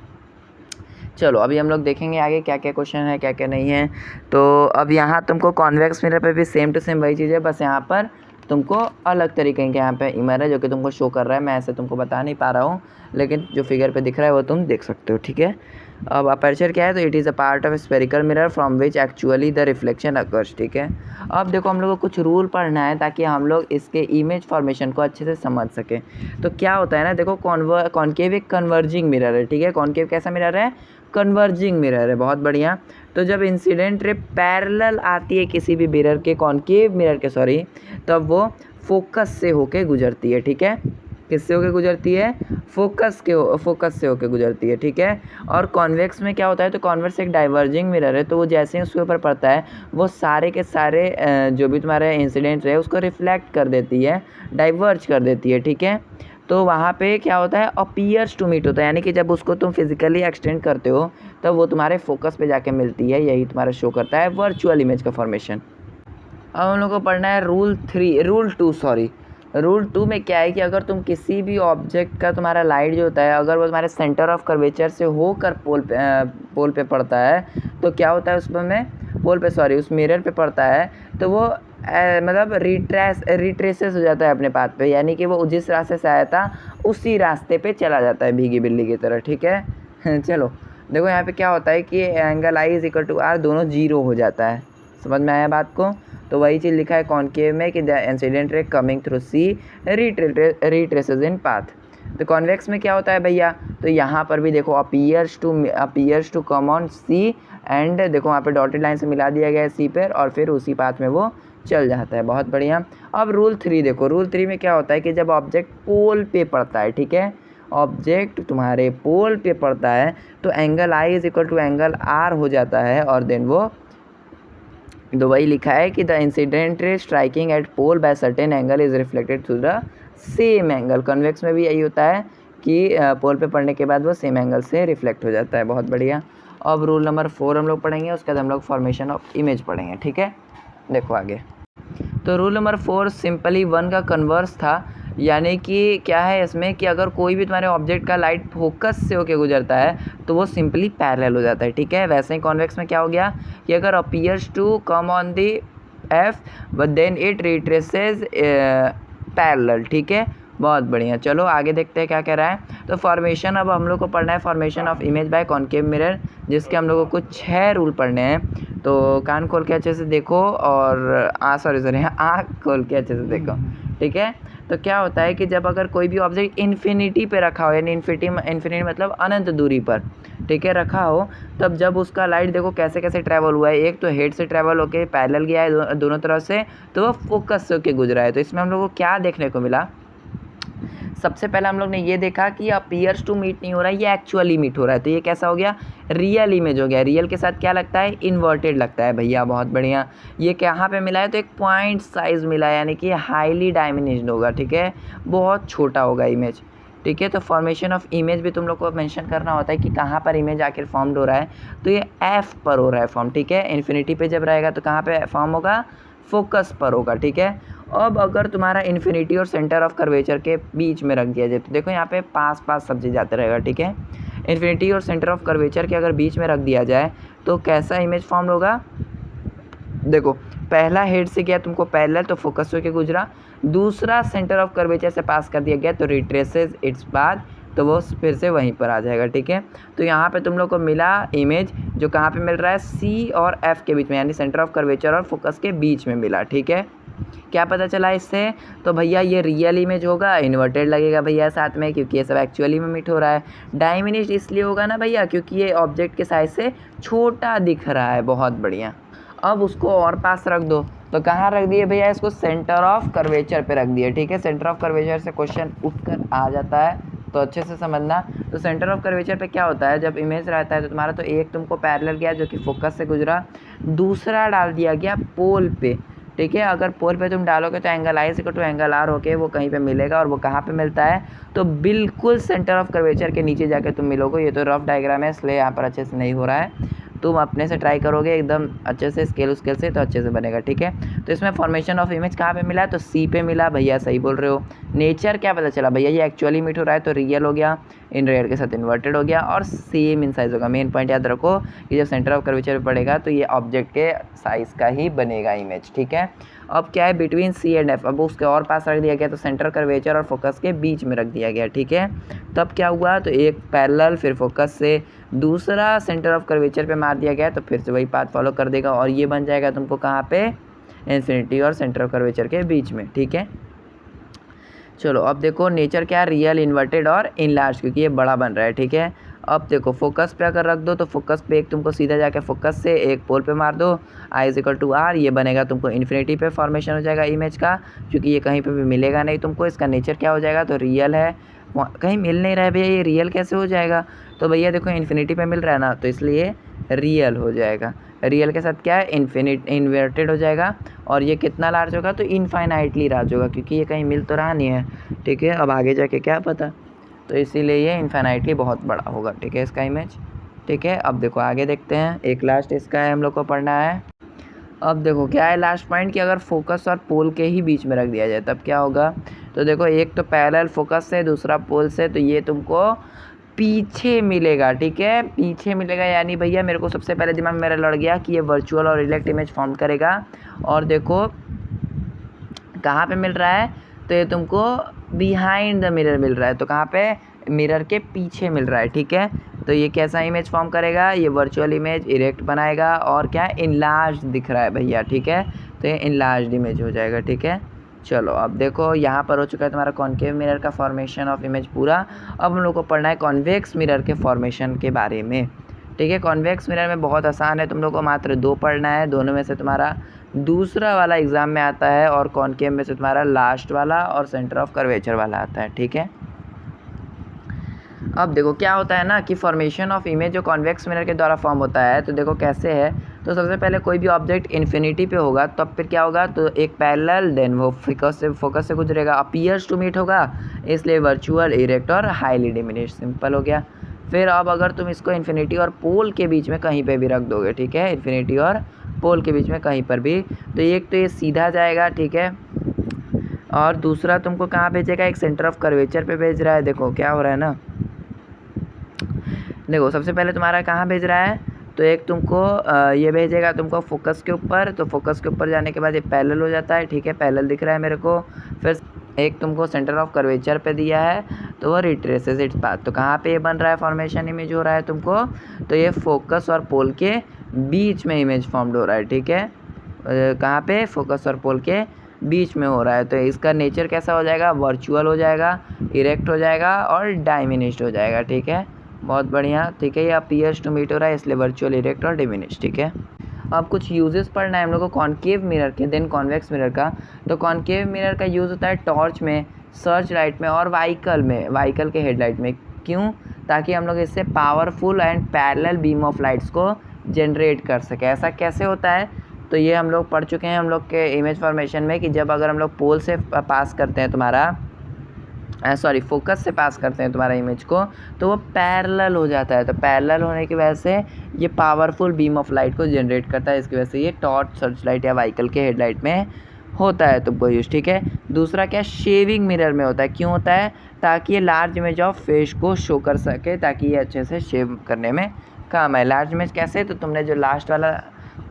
चलो अभी हम लोग देखेंगे आगे क्या क्या क्वेश्चन है क्या क्या नहीं है। तो अब यहाँ तुमको कॉन्वेक्स मिरर पे भी सेम टू सेम वही चीज़ है, बस यहाँ पर तुमको अलग तरीके के यहाँ पे इमेज है जो कि तुमको शो कर रहा है। मैं ऐसे तुमको बता नहीं पा रहा हूँ, लेकिन जो फिगर पे दिख रहा है वो तुम देख सकते हो, ठीक है। अब अपर्चर क्या है, तो it is a part of spherical mirror from which actually the reflection occurs, ठीक है। अब देखो हम लोग को कुछ रूल पढ़ना है ताकि हम लोग इसके इमेज फॉर्मेशन को अच्छे से समझ सकें। तो क्या होता है ना, देखो कॉन्केव एक कन्वर्जिंग मिरर है, ठीक है। कॉन्केव कैसा मिरर है, कन्वर्जिंग मिरर है, बहुत बढ़िया। तो जब इंसिडेंट रे पैरेलल आती है किसी भी मिरर के, कॉन्केव मिरर के सॉरी, तब वो फोकस से होके गुजरती है, ठीक है। किससे होके गुजरती है, फोकस से होके गुजरती है, ठीक है। और कॉन्वेक्स में क्या होता है, तो कॉन्वेक्स एक डाइवर्जिंग मिरर है, तो वो जैसे ही उसके ऊपर पड़ता है वो सारे के सारे जो भी तुम्हारे इंसिडेंट है उसको रिफ्लेक्ट कर देती है, डाइवर्ज कर देती है, ठीक है। तो वहाँ पे क्या होता है, अपीयर्स टू मीट होता है, यानी कि जब उसको तुम फिजिकली एक्सटेंड करते हो तब वो तुम्हारे फोकस पे जाके मिलती है, यही तुम्हारा शो करता है वर्चुअल इमेज का फॉर्मेशन। अब हम लोग को पढ़ना है रूल 2 में क्या है कि अगर तुम किसी भी ऑब्जेक्ट का तुम्हारा लाइट जो होता है अगर वो तुम्हारे सेंटर ऑफ कर्वेचर से होकर पोल पे पड़ता है तो क्या होता है उस मिरर पे पड़ता है तो वो मतलब रिट्रेसेस हो जाता है अपने पाथ पे, यानी कि वो जिस रास्ते से आया था उसी रास्ते पे चला जाता है भीगी बिल्ली की तरह, ठीक है। चलो देखो यहाँ पे क्या होता है कि angle I is equal to R दोनों 0 हो जाता है, समझ में आया बात को। तो वही चीज़ लिखा है कॉन्केव में कि the incident ray coming through C retraces in path. तो कॉन्वेक्स में क्या होता है भैया, तो यहाँ पर भी देखो appears to come on C and देखो वहाँ पे डॉटेड लाइन से मिला दिया गया है सी पर और फिर उसी पाथ में वो चल जाता है, बहुत बढ़िया। अब रूल 3 देखो, रूल 3 में क्या होता है कि जब ऑब्जेक्ट पोल पे पड़ता है, ठीक है, ऑब्जेक्ट तुम्हारे पोल पे पड़ता है तो angle I is equal to angle R हो जाता है और देन वो तो वही लिखा है कि the incident ray striking at pole by certain angle is reflected through the same angle. Convex में भी यही होता है कि पोल पे पड़ने के बाद वो सेम एंगल से रिफ्लेक्ट हो जाता है, बहुत बढ़िया। अब रूल नंबर 4 हम लोग पढ़ेंगे, उसके बाद हम लोग फॉर्मेशन ऑफ इमेज पढ़ेंगे, ठीक है। देखो आगे, तो रूल नंबर 4 सिंपली 1 का कन्वर्स था, यानी कि क्या है इसमें कि अगर कोई भी तुम्हारे ऑब्जेक्ट का लाइट फोकस से होके गुजरता है तो वो सिंपली पैरेलल हो जाता है, ठीक है। वैसे ही कॉन्वेक्स में क्या हो गया कि अगर appears to come on the F but then it retraces parallel, ठीक है, बहुत बढ़िया। चलो आगे देखते हैं क्या कह रहा है। तो फॉर्मेशन, अब हम लोग को पढ़ना है formation of image by concave mirror, जिसके हम लोग को कुछ 6 रूल पढ़ने हैं। तो कान खोल के अच्छे से देखो और आँख खोल के अच्छे से देखो, ठीक है। तो क्या होता है कि जब अगर कोई भी ऑब्जेक्ट इन्फिनिटी पे रखा हो, यानी इन्फिनिटी मतलब अनंत दूरी पर, ठीक है, रखा हो, तब जब उसका लाइट देखो कैसे कैसे ट्रैवल हुआ है, एक तो हेड से ट्रैवल होके पैरेलल गया है दोनों तरफ से, तो वो फोकस से होके गुजरा है। तो इसमें हम लोग को क्या देखने को मिला, सबसे पहले हम लोग ने ये देखा कि अपीयर्स टू मीट नहीं हो रहा है, ये एक्चुअली मीट हो रहा है। तो ये कैसा हो गया, रियल इमेज हो गया। रियल के साथ क्या लगता है, इन्वर्टेड लगता है भैया, बहुत बढ़िया। ये कहाँ पे मिला है, तो एक पॉइंट साइज मिला है, यानी कि हाईली डायमिनिश्ड होगा, ठीक है, बहुत छोटा होगा इमेज, ठीक है। तो फॉर्मेशन ऑफ इमेज भी तुम लोग को मेंशन करना होता है कि कहाँ पर इमेज आखिर फॉर्म्ड हो रहा है, तो ये एफ पर हो रहा है फॉर्म, ठीक है। इन्फिनिटी पे जब रहेगा तो कहाँ पे फॉर्म होगा, फोकस पर होगा, ठीक है। अब अगर तुम्हारा इन्फिनिटी और सेंटर ऑफ कर्वेचर के बीच में रख दिया जाए तो देखो यहाँ पे पास सब चीज़ जाते रहेगा, ठीक है। इन्फिनिटी और सेंटर ऑफ कर्वेचर के अगर बीच में रख दिया जाए तो कैसा इमेज फॉर्म होगा, देखो पहला हेड से गया तुमको पैरेलल तो फोकस होकर गुजरा, दूसरा सेंटर ऑफ कर्वेचर से पास कर दिया गया तो रिट्रेसेस इट्स पाथ, तो वो फिर से वहीं पर आ जाएगा, ठीक है। तो यहाँ पे तुम लोग को मिला इमेज जो कहाँ पे मिल रहा है, सी और एफ के बीच में, यानी सेंटर ऑफ कर्वेचर और फोकस के बीच में मिला, ठीक है। क्या पता चला इससे, तो भैया ये रियल इमेज होगा, इन्वर्टेड लगेगा भैया साथ में, क्योंकि ये सब एक्चुअली में मीट हो रहा है। डायमिनिश्ड इसलिए होगा ना भैया क्योंकि ये ऑब्जेक्ट के साइज से छोटा दिख रहा है, बहुत बढ़िया। अब उसको और पास रख दो, तो कहाँ रख दिए भैया, इसको सेंटर ऑफ कर्वेचर पे रख दिए, ठीक है। सेंटर ऑफ कर्वेचर से क्वेश्चन उठकर आ जाता है, तो अच्छे से समझना। तो सेंटर ऑफ कर्वेचर पे क्या होता है, जब इमेज रहता है तो तुम्हारा तो एक तुमको पैरेलल गया जो कि फोकस से गुजरा, दूसरा डाल दिया गया पोल पे, ठीक है। अगर पोल पे तुम डालोगे तो angle I equal to angle R होके वो कहीं पे मिलेगा, और वो कहाँ पे मिलता है, तो बिल्कुल सेंटर ऑफ कर्वेचर के नीचे जाके तुम मिलोगे। ये तो रफ डायग्राम है इसलिए यहाँ पर अच्छे से नहीं हो रहा है, तुम अपने से ट्राई करोगे एकदम अच्छे से स्केल से तो अच्छे से बनेगा, ठीक है। तो इसमें फॉर्मेशन ऑफ इमेज कहाँ पे मिला है, तो सी पे मिला भैया, सही बोल रहे हो। नेचर क्या पता चला भैया, ये एक्चुअली मीट हो रहा है तो रियल हो गया, इन रेयर के साथ इन्वर्टेड हो गया, और सेम इन साइज होगा। मेन पॉइंट याद रखो कि जब सेंटर ऑफ कर्वेचर पे पड़ेगा तो ये ऑब्जेक्ट के साइज़ का ही बनेगा इमेज, ठीक है। अब क्या है बिटवीन सी एंड एफ, अब उसके और पास रख दिया गया तो सेंटर कर्वेचर और फोकस के बीच में रख दिया गया, ठीक है। तब क्या हुआ, तो एक पैरेलल फिर फोकस से दूसरा सेंटर ऑफ कर्वेचर पे मार दिया गया, तो फिर से वही पाथ फॉलो कर देगा और ये बन जाएगा तुमको कहाँ पे, इन्फिनिटी और सेंटर ऑफ कर्वेचर के बीच में, ठीक है। चलो अब देखो नेचर क्या है, रियल, इन्वर्टेड और इनलार्ज, क्योंकि ये बड़ा बन रहा है, ठीक है। अब देखो फोकस पे अगर रख दो तो फोकस पे एक तुमको सीधा जाके फोकस से एक पोल पे मार दो, I=R, ये बनेगा तुमको इन्फिनिटी पे फॉर्मेशन हो जाएगा इमेज का, क्योंकि ये कहीं पे भी मिलेगा नहीं तुमको। इसका नेचर क्या हो जाएगा, तो रियल है, कहीं मिल नहीं रहा है भैया, ये रियल कैसे हो जाएगा, तो भैया देखो इन्फिनिटी पे मिल रहा है ना, तो इसलिए रियल हो जाएगा। रियल के साथ क्या है, इन्वर्टेड हो जाएगा, और ये कितना लार्ज होगा, तो इनफाइनाइटली लार्ज होगा, क्योंकि ये कहीं मिल तो रहा नहीं है, ठीक है। अब आगे जाके क्या पता, तो इसीलिए ये इनफाइनाइटली बहुत बड़ा होगा, ठीक है, इसका इमेज, ठीक है। अब देखो आगे देखते हैं, एक लास्ट इसका है हम लोग को पढ़ना है। अब देखो क्या है लास्ट पॉइंट, कि अगर फोकस और पोल के ही बीच में रख दिया जाए तब क्या होगा, तो देखो एक तो पैरेलल फोकस से, दूसरा पोल से, तो ये तुमको पीछे मिलेगा, ठीक है, पीछे मिलेगा, यानी भैया मेरे को सबसे पहले दिमाग में मेरा लड़ गया कि ये वर्चुअल और रिलेक्ट इमेज फॉर्म करेगा। और देखो कहाँ पे मिल रहा है, तो ये तुमको बिहाइंड द मिरर मिल रहा है, तो कहाँ पे, मिरर के पीछे मिल रहा है, ठीक है। तो ये कैसा इमेज फॉर्म करेगा, ये वर्चुअल इमेज इरेक्ट बनाएगा, और क्या इनलार्ज दिख रहा है भैया, ठीक है, तो ये इनलार्ज इमेज हो जाएगा, ठीक है। चलो अब देखो यहाँ पर हो चुका है तुम्हारा कॉन्केव मिरर का फॉर्मेशन ऑफ इमेज पूरा। अब हम लोग को पढ़ना है कॉन्वेक्स मिरर के फॉर्मेशन के बारे में, ठीक है। कॉन्वेक्स मिरर में बहुत आसान है, तुम लोग को मात्र 2 पढ़ना है, दोनों में से तुम्हारा दूसरा वाला एग्ज़ाम में आता है, और कॉन्केव में से तुम्हारा लास्ट वाला और सेंटर ऑफ कर्वेचर वाला आता है, ठीक है। अब देखो क्या होता है ना, कि फॉर्मेशन ऑफ इमेज जो कॉन्वेक्स मिरर के द्वारा फॉर्म होता है, तो देखो कैसे है, तो सबसे पहले कोई भी ऑब्जेक्ट इन्फिनिटी पे होगा, तब फिर क्या होगा, तो एक पैरेलल, देन वो फोकस से गुजरेगा, अपीयर्स टू मीट होगा, इसलिए वर्चुअल, इरेक्ट और हाईली डिमिनिश, सिंपल हो गया। फिर अब अगर तुम इसको इन्फिनिटी और पोल के बीच में कहीं पे भी रख दोगे, ठीक है, इन्फिनिटी और पोल के बीच में कहीं पर भी, तो एक तो ये सीधा जाएगा, ठीक है, और दूसरा तुमको कहाँ भेजेगा, एक सेंटर ऑफ कर्वेचर पे भेज रहा है। देखो क्या हो रहा है ना, देखो सबसे पहले तुम्हारा कहाँ भेज रहा है, तो एक तुमको ये भेजेगा तुमको फोकस के ऊपर, तो फोकस के ऊपर जाने के बाद ये पैरेलल हो जाता है, ठीक है, पैरेलल दिख रहा है मेरे को। फिर एक तुमको सेंटर ऑफ कर्वेचर पे दिया है, तो वो रिट्रेसेस इट्स पाथ, तो कहाँ पे ये बन रहा है, फॉर्मेशन इमेज हो रहा है तुमको, तो ये फोकस और पोल के बीच में इमेज फॉर्म्ड हो रहा है, ठीक है, कहाँ पे, फोकस और पोल के बीच में हो रहा है। तो इसका नेचर कैसा हो जाएगा, वर्चुअल हो जाएगा, इरेक्ट हो जाएगा और डायमिनिश्ड हो जाएगा, ठीक है, बहुत बढ़िया, ठीक है। ये अपीयर्स टू मीट हो रहा है, इसलिए वर्चुअल, इरेक्ट और डिमिनिश, ठीक है। अब कुछ यूजेस पढ़ना है हम लोग को कॉन्केव मिरर के, देन कॉन्वेक्स मिरर का। तो कॉन्केव मिरर का यूज़ होता है टॉर्च में, सर्च लाइट में और व्हीकल के हेडलाइट में। क्यों, ताकि हम लोग इससे powerful and parallel beam of lights को जनरेट कर सके। ऐसा कैसे होता है, तो ये हम लोग पढ़ चुके हैं हम लोग के इमेज फॉर्मेशन में, कि जब अगर हम लोग पोल से पास करते हैं तुम्हारा फोकस से पास करते हैं तुम्हारा इमेज को, तो वो पैरेलल हो जाता है, तो पैरेलल होने की वजह से ये पावरफुल बीम ऑफ लाइट को जनरेट करता है, इसकी वजह से ये टॉर्च, सर्च लाइट या व्हीकल के हेडलाइट में होता है तुमको यूज, ठीक है। दूसरा क्या, शेविंग मिरर में होता है। क्यों होता है, ताकि ये लार्ज इमेज ऑफ फेस को शो कर सके, ताकि ये अच्छे से शेव करने में काम है। लार्ज इमेज कैसे, तो तुमने जो लास्ट वाला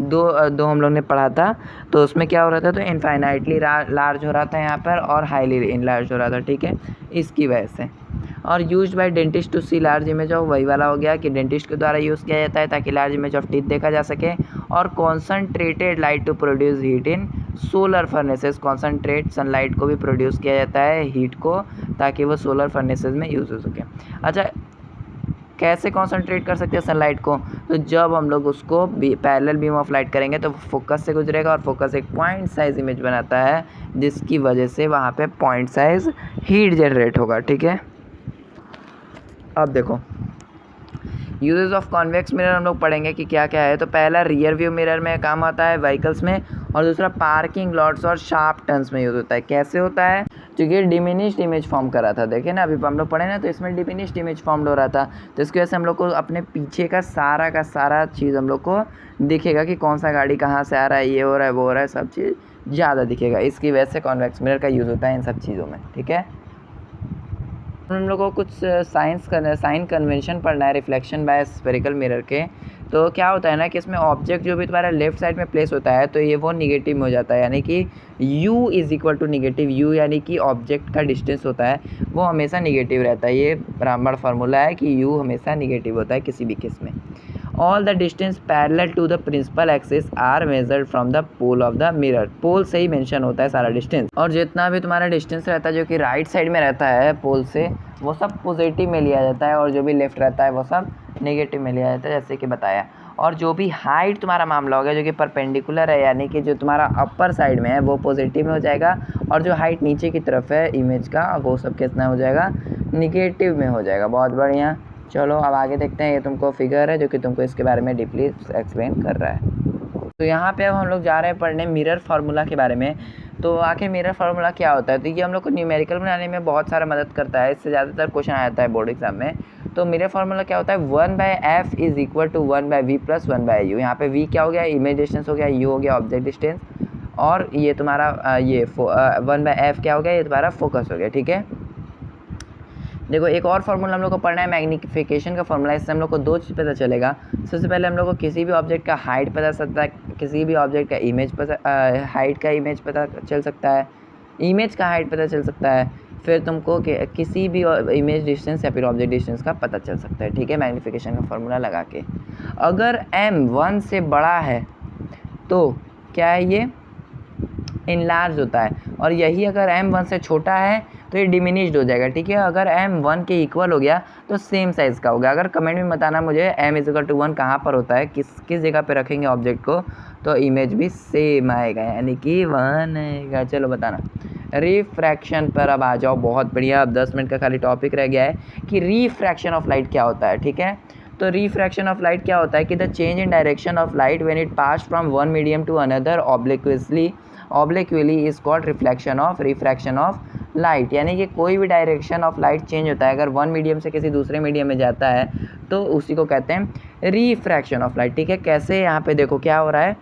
दो हम लोग ने पढ़ा था, तो उसमें क्या हो रहा था, तो इनफाइनाइटली लार्ज हो रहा था यहाँ पर, और हाईली इनलार्ज हो रहा था, ठीक है, इसकी वजह से। और used by dentist to see large image of, वही वाला हो गया कि डेंटिस्ट के द्वारा यूज़ किया जाता है ताकि लार्ज इमेज ऑफ टीथ देखा जा सके। और concentrated light to produce heat in solar furnaces, concentrate sunlight को भी प्रोड्यूस किया जाता है, हीट को, ताकि वो सोलर फर्नेसेस में यूज़ हो सके। अच्छा, कैसे कॉन्सनट्रेट कर सकते हैं सनलाइट को, तो जब हम लोग उसको पैरेलल बीम ऑफ लाइट करेंगे तो फोकस से गुजरेगा, और फोकस एक पॉइंट साइज इमेज बनाता है, जिसकी वजह से वहाँ पे पॉइंट साइज हीट जनरेट होगा, ठीक है। अब देखो यूजेस ऑफ कॉन्वेक्स मिरर हम लोग पढ़ेंगे कि क्या क्या है। तो पहला रियर व्यू मिरर में काम आता है व्हीकल्स में, और दूसरा पार्किंग लॉट्स और शार्प टर्न्स में यूज़ होता है। कैसे होता है, क्योंकि डिमिनिश्ड इमेज फॉर्म कर रहा था, देखे ना अभी हम लोग पढ़े ना, तो इसमें डिमिनिश्ड इमेज फॉर्म हो रहा था, तो इसकी वजह से हम लोग को अपने पीछे का सारा चीज़ हम लोग को दिखेगा कि कौन सा गाड़ी कहाँ से आ रहा है, ये हो रहा है, वो हो रहा है, सब चीज़ ज़्यादा दिखेगा। इसकी वजह से कॉन्वेक्स मिरर का यूज़ होता है इन सब चीज़ों में, ठीक है। हम लोग को कुछ साइन कन्वेंशन पढ़ना है रिफ्लेक्शन बाय स्फेरिकल मिरर के। तो क्या होता है ना कि इसमें ऑब्जेक्ट जो भी तुम्हारा लेफ्ट साइड में प्लेस होता है तो ये वो निगेटिव में हो जाता है, यानी कि u is equal to negative u, यानी कि ऑब्जेक्ट का डिस्टेंस होता है वो हमेशा निगेटिव रहता है। ये ब्राह्मण फार्मूला है कि u हमेशा निगेटिव होता है किसी भी केस में। All the distance parallel to the principal axis are measured from the pole of the mirror. Pole से ही मेंशन होता है सारा डिस्टेंस, और जितना भी तुम्हारा डिस्टेंस रहता है जो कि राइट साइड में रहता है पोल से, वो सब पॉजिटिव में लिया जाता है, और जो भी लेफ्ट रहता है वो सब नेगेटिव में लिया जाता है, जैसे कि बताया। और जो भी हाइट तुम्हारा मामला हो गया जो कि परपेंडिकुलर है, यानी कि जो तुम्हारा अपर साइड में है वो पॉजिटिव में हो जाएगा, और जो हाइट नीचे की तरफ है इमेज का वो सब कितना हो जाएगा, निगेटिव में हो जाएगा। बहुत बढ़िया। चलो अब आगे देखते हैं। ये तुमको फिगर है जो कि तुमको इसके बारे में डीपली एक्सप्लेन कर रहा है। तो यहाँ पे अब हम लोग जा रहे हैं पढ़ने मिरर फार्मूला के बारे में। तो आखिर मिरर फार्मूला क्या होता है? तो ये हम लोग को न्यूमेरिकल बनाने में बहुत सारा मदद करता है, इससे ज़्यादातर क्वेश्चन आ जाता है बोर्ड एग्जाम में। तो मिरर फार्मूला क्या होता है? 1/f is equal to 1/v plus 1/u। यहाँ पे v क्या हो गया? इमेज डिस्टेंस हो गया, u हो गया ऑब्जेक्ट डिस्टेंस, और ये तुम्हारा ये 1/f क्या हो गया? ये तुम्हारा फोकस हो गया। ठीक है, देखो एक और फार्मूला हम लोग को पढ़ना है मैग्नीफिकेशन का फार्मूला। इससे हम लोग को दो चीज़ पता चलेगा। सबसे पहले हम लोग को किसी भी ऑब्जेक्ट का हाइट पता सकता है, किसी भी ऑब्जेक्ट का इमेज हाइट का इमेज पता चल सकता है, इमेज का हाइट पता चल सकता है, फिर तुमको किसी भी इमेज डिस्टेंस या फिर ऑब्जेक्ट डिस्टेंस का पता चल सकता है। ठीक है, मैग्नीफिकेशन का फार्मूला लगा के। अगर m 1 से बड़ा है तो क्या है? ये इनलार्ज होता है, और यही अगर m 1 से छोटा है तो ये डिमिनिश्ड हो जाएगा। ठीक है, अगर m 1 के इक्वल हो गया तो सेम साइज़ का होगा। अगर कमेंट में बताना मुझे m = 1 कहाँ पर होता है, किस जगह पे रखेंगे ऑब्जेक्ट को, तो इमेज भी सेम आएगा, यानी कि 1 आएगा। चलो बताना। रिफ्रैक्शन पर अब आ जाओ। बहुत बढ़िया। अब 10 मिनट का खाली टॉपिक रह गया है कि रिफ्रैक्शन ऑफ लाइट क्या होता है। ठीक है, तो रिफ्रैक्शन ऑफ लाइट क्या होता है कि the change in direction of light when it pass from one medium to another obliquely is called refraction of light. यानी कि कोई भी डायरेक्शन ऑफ लाइट चेंज होता है, अगर वन मीडियम से किसी दूसरे मीडियम में जाता है तो उसी को कहते हैं रिफ्रैक्शन ऑफ लाइट। ठीक है, कैसे? यहाँ पे देखो क्या हो रहा है,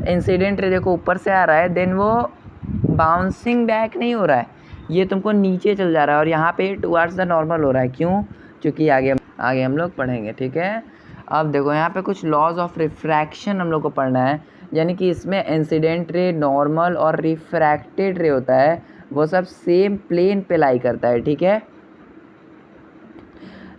इंसिडेंट रे देखो ऊपर से आ रहा है, देन वो बाउंसिंग बैक नहीं हो रहा है, ये तुमको नीचे चल जा रहा है, और यहाँ पे टुवर्ड्स द नॉर्मल हो रहा है। क्यों? क्योंकि आगे हम लोग पढ़ेंगे। ठीक है, अब देखो यहाँ पे कुछ लॉज ऑफ रिफ्रैक्शन हम लोग को पढ़ना है, यानी कि इसमें इंसिडेंट रे, नॉर्मल और रिफ्रैक्टेड रे होता है, वो सब सेम प्लेन पे लाई करता है। ठीक है,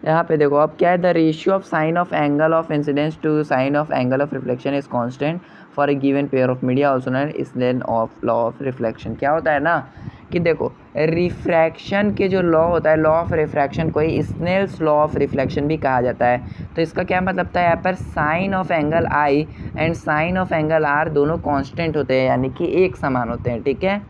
यहाँ पे देखो अब क्या है, the ratio of sine of angle of incidence to sine of angle of reflection is constant for a given pair of media, also known as Snell of law of reflection. क्या होता है ना कि देखो रिफ्रैक्शन के जो लॉ होता है, लॉ ऑफ रिफ्रैक्शन को ही स्नेल्स लॉ ऑफ रिफ्लेक्शन भी कहा जाता है। तो इसका क्या मतलब था, यहाँ पर sine of angle I and sine of angle R दोनों कांस्टेंट होते हैं, यानी कि एक समान होते हैं। ठीक है,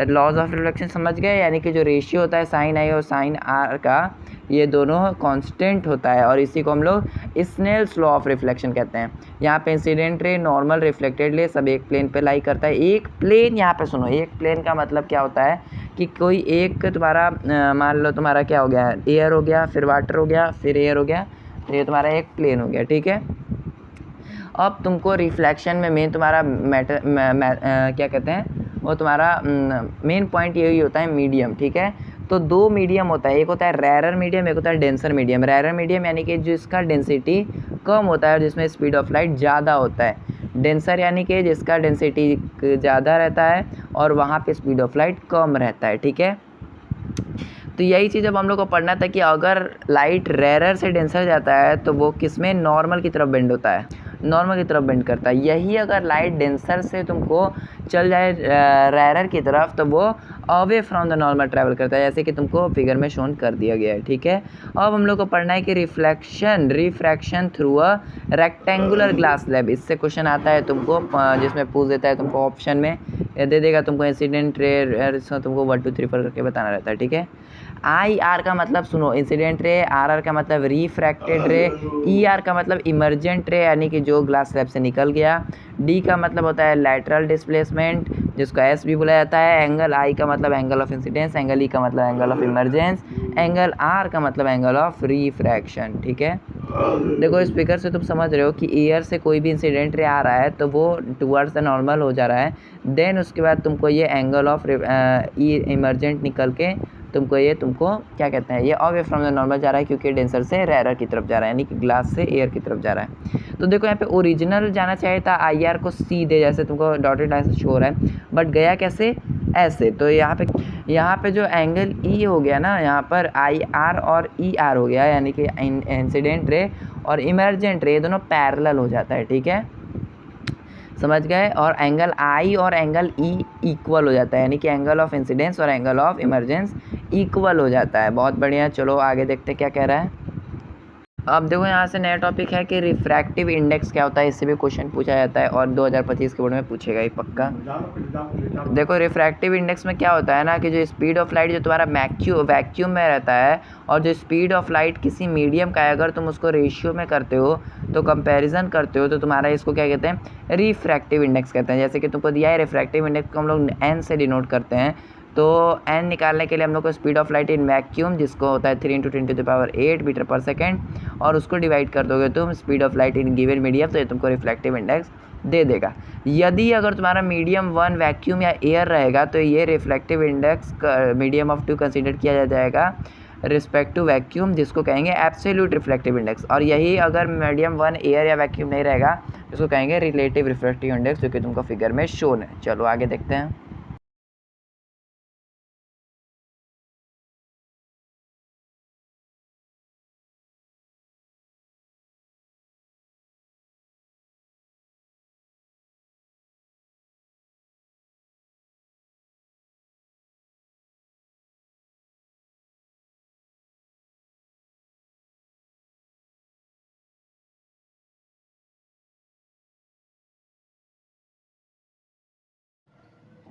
लॉज ऑफ रिफ्लेक्शन समझ गए, यानी कि जो रेशियो होता है साइन आई और साइन आर का, ये दोनों कांस्टेंट होता है, और इसी को हम लोग स्नेल्स लॉ ऑफ रिफ्लेक्शन कहते हैं। यहाँ पे incident ray, normal, reflected ray सब एक प्लेन पे लाई करता है। एक प्लेन, यहाँ पे सुनो, एक प्लेन का मतलब क्या होता है कि कोई एक तुम्हारा मान लो तुम्हारा क्या हो गया, एयर हो गया, फिर वाटर हो गया, फिर एयर हो गया, तो ये तुम्हारा एक प्लेन हो गया। ठीक है, अब तुमको रिफ्लेक्शन में मेन तुम्हारा क्या कहते हैं, वो तुम्हारा मेन पॉइंट यही होता है मीडियम। ठीक है, तो दो मीडियम होता है, एक होता है रेरर मीडियम, एक होता है डेंसर मीडियम। रेरर मीडियम यानी कि जिसका डेंसिटी कम होता है और जिसमें स्पीड ऑफ लाइट ज़्यादा होता है। डेंसर यानी कि जिसका डेंसिटी ज़्यादा रहता है और वहाँ पे स्पीड ऑफ लाइट कम रहता है। ठीक है, तो यही चीज़ अब हम लोग को पढ़ना था कि अगर लाइट रेरर से डेंसर जाता है तो वो किस में, नॉर्मल की तरफ बेंड होता है, नॉर्मल की तरफ बेंड करता है। यही अगर लाइट डेंसर से तुमको चल जाए रेरर की तरफ तो वो away from the normal travel करता है, जैसे कि तुमको फिगर में शोन कर दिया गया है। ठीक है, अब हम लोग को पढ़ना है कि refraction through a rectangular glass slab. इससे क्वेश्चन आता है तुमको, जिसमें पूछ देता है तुमको ऑप्शन में दे देगा तुमको इंसिडेंट रे, तुमको 1 2 3 4 करके बताना रहता है। ठीक है, आई आर का मतलब सुनो इंसिडेंट रे, आर आर का मतलब रिफ्रैक्टेड रे, ई आर का मतलब इमर्जेंट रे यानी कि जो ग्लास स्लैब से निकल गया, डी का मतलब होता है लैटरल डिस्प्लेसमेंट जिसको एस भी बुलाया जाता है, एंगल आई का मतलब angle of incidence, angle E का मतलब angle of emergence, angle R का मतलब एंगल ऑफ रिफ्रैक्शन। ठीक है, देखो स्पीकर से तुम समझ रहे हो कि एयर से कोई भी इंसिडेंट रे आ रहा है तो वो टुवर्ड्स द नॉर्मल हो जा रहा है, देन उसके बाद तुमको ये एंगल ऑफ इमर्जेंट निकल के तुमको ये क्या कहते हैं, ये अवे फ्रॉम द नॉर्मल जा रहा है क्योंकि डेंसर से रेयर की तरफ जा रहा है, यानी कि ग्लास से एयर की तरफ जा रहा है। तो देखो यहाँ पे ओरिजिनल जाना चाहिए था IR को सीधे, जैसे तुमको डॉटेड लाइन से शो हो रहा है, बट गया कैसे, ऐसे। तो यहाँ पे जो एंगल E हो गया ना, यहाँ पर IR और ER हो गया, यानी कि इंसिडेंट रे और इमरजेंट रे दोनों पैरेलल हो जाता है, ठीक है, समझ गए। और एंगल I और एंगल E इक्वल हो जाता है, यानी कि एंगल ऑफ इंसिडेंस और एंगल ऑफ इमरजेंस इक्वल हो जाता है। बहुत बढ़िया, चलो आगे देखते क्या कह रहा है। अब देखो यहाँ से नया टॉपिक है कि रिफ्रैक्टिव इंडेक्स क्या होता है, इससे भी क्वेश्चन पूछा जाता है और 2025 के बोर्ड में पूछेगा ही पक्का। देखो रिफ्रैक्टिव इंडेक्स में क्या होता है ना कि जो स्पीड ऑफ लाइट जो तुम्हारा वैक्यूम में रहता है और जो स्पीड ऑफ लाइट किसी मीडियम का है, अगर तुम उसको रेशियो में करते हो तो कंपैरिजन करते हो तो तुम्हारा इसको क्या कहते हैं, रिफ्रैक्टिव इंडेक्स कहते हैं। जैसे कि तुमको दिया है रिफ्रैक्टिव इंडेक्स को हम लोग n से डिनोट करते हैं, तो n निकालने के लिए हम लोग को speed of light in vacuum, जिसको होता है 3 × 10⁸ मीटर पर सेकेंड, और उसको डिवाइड कर दोगे तुम speed of light in given medium, तो ये तुमको रिफ्लेक्टिव इंडेक्स दे देगा। यदि अगर तुम्हारा मीडियम 1 वैक्यूम या एयर रहेगा तो ये reflective index medium of 2 consider किया जाएगा रिस्पेक्ट टू वैक्यूम, जिसको कहेंगे एब्सोल्यूट रिफ्लेक्टिव इंडेक्स। और यही अगर मीडियम 1 एयर या वैक्यूम नहीं रहेगा इसको कहेंगे रिलेटिव रिफ्लेक्टिव इंडेक्स, जो कि तुमको फिगर में शोन है। चलो आगे देखते हैं।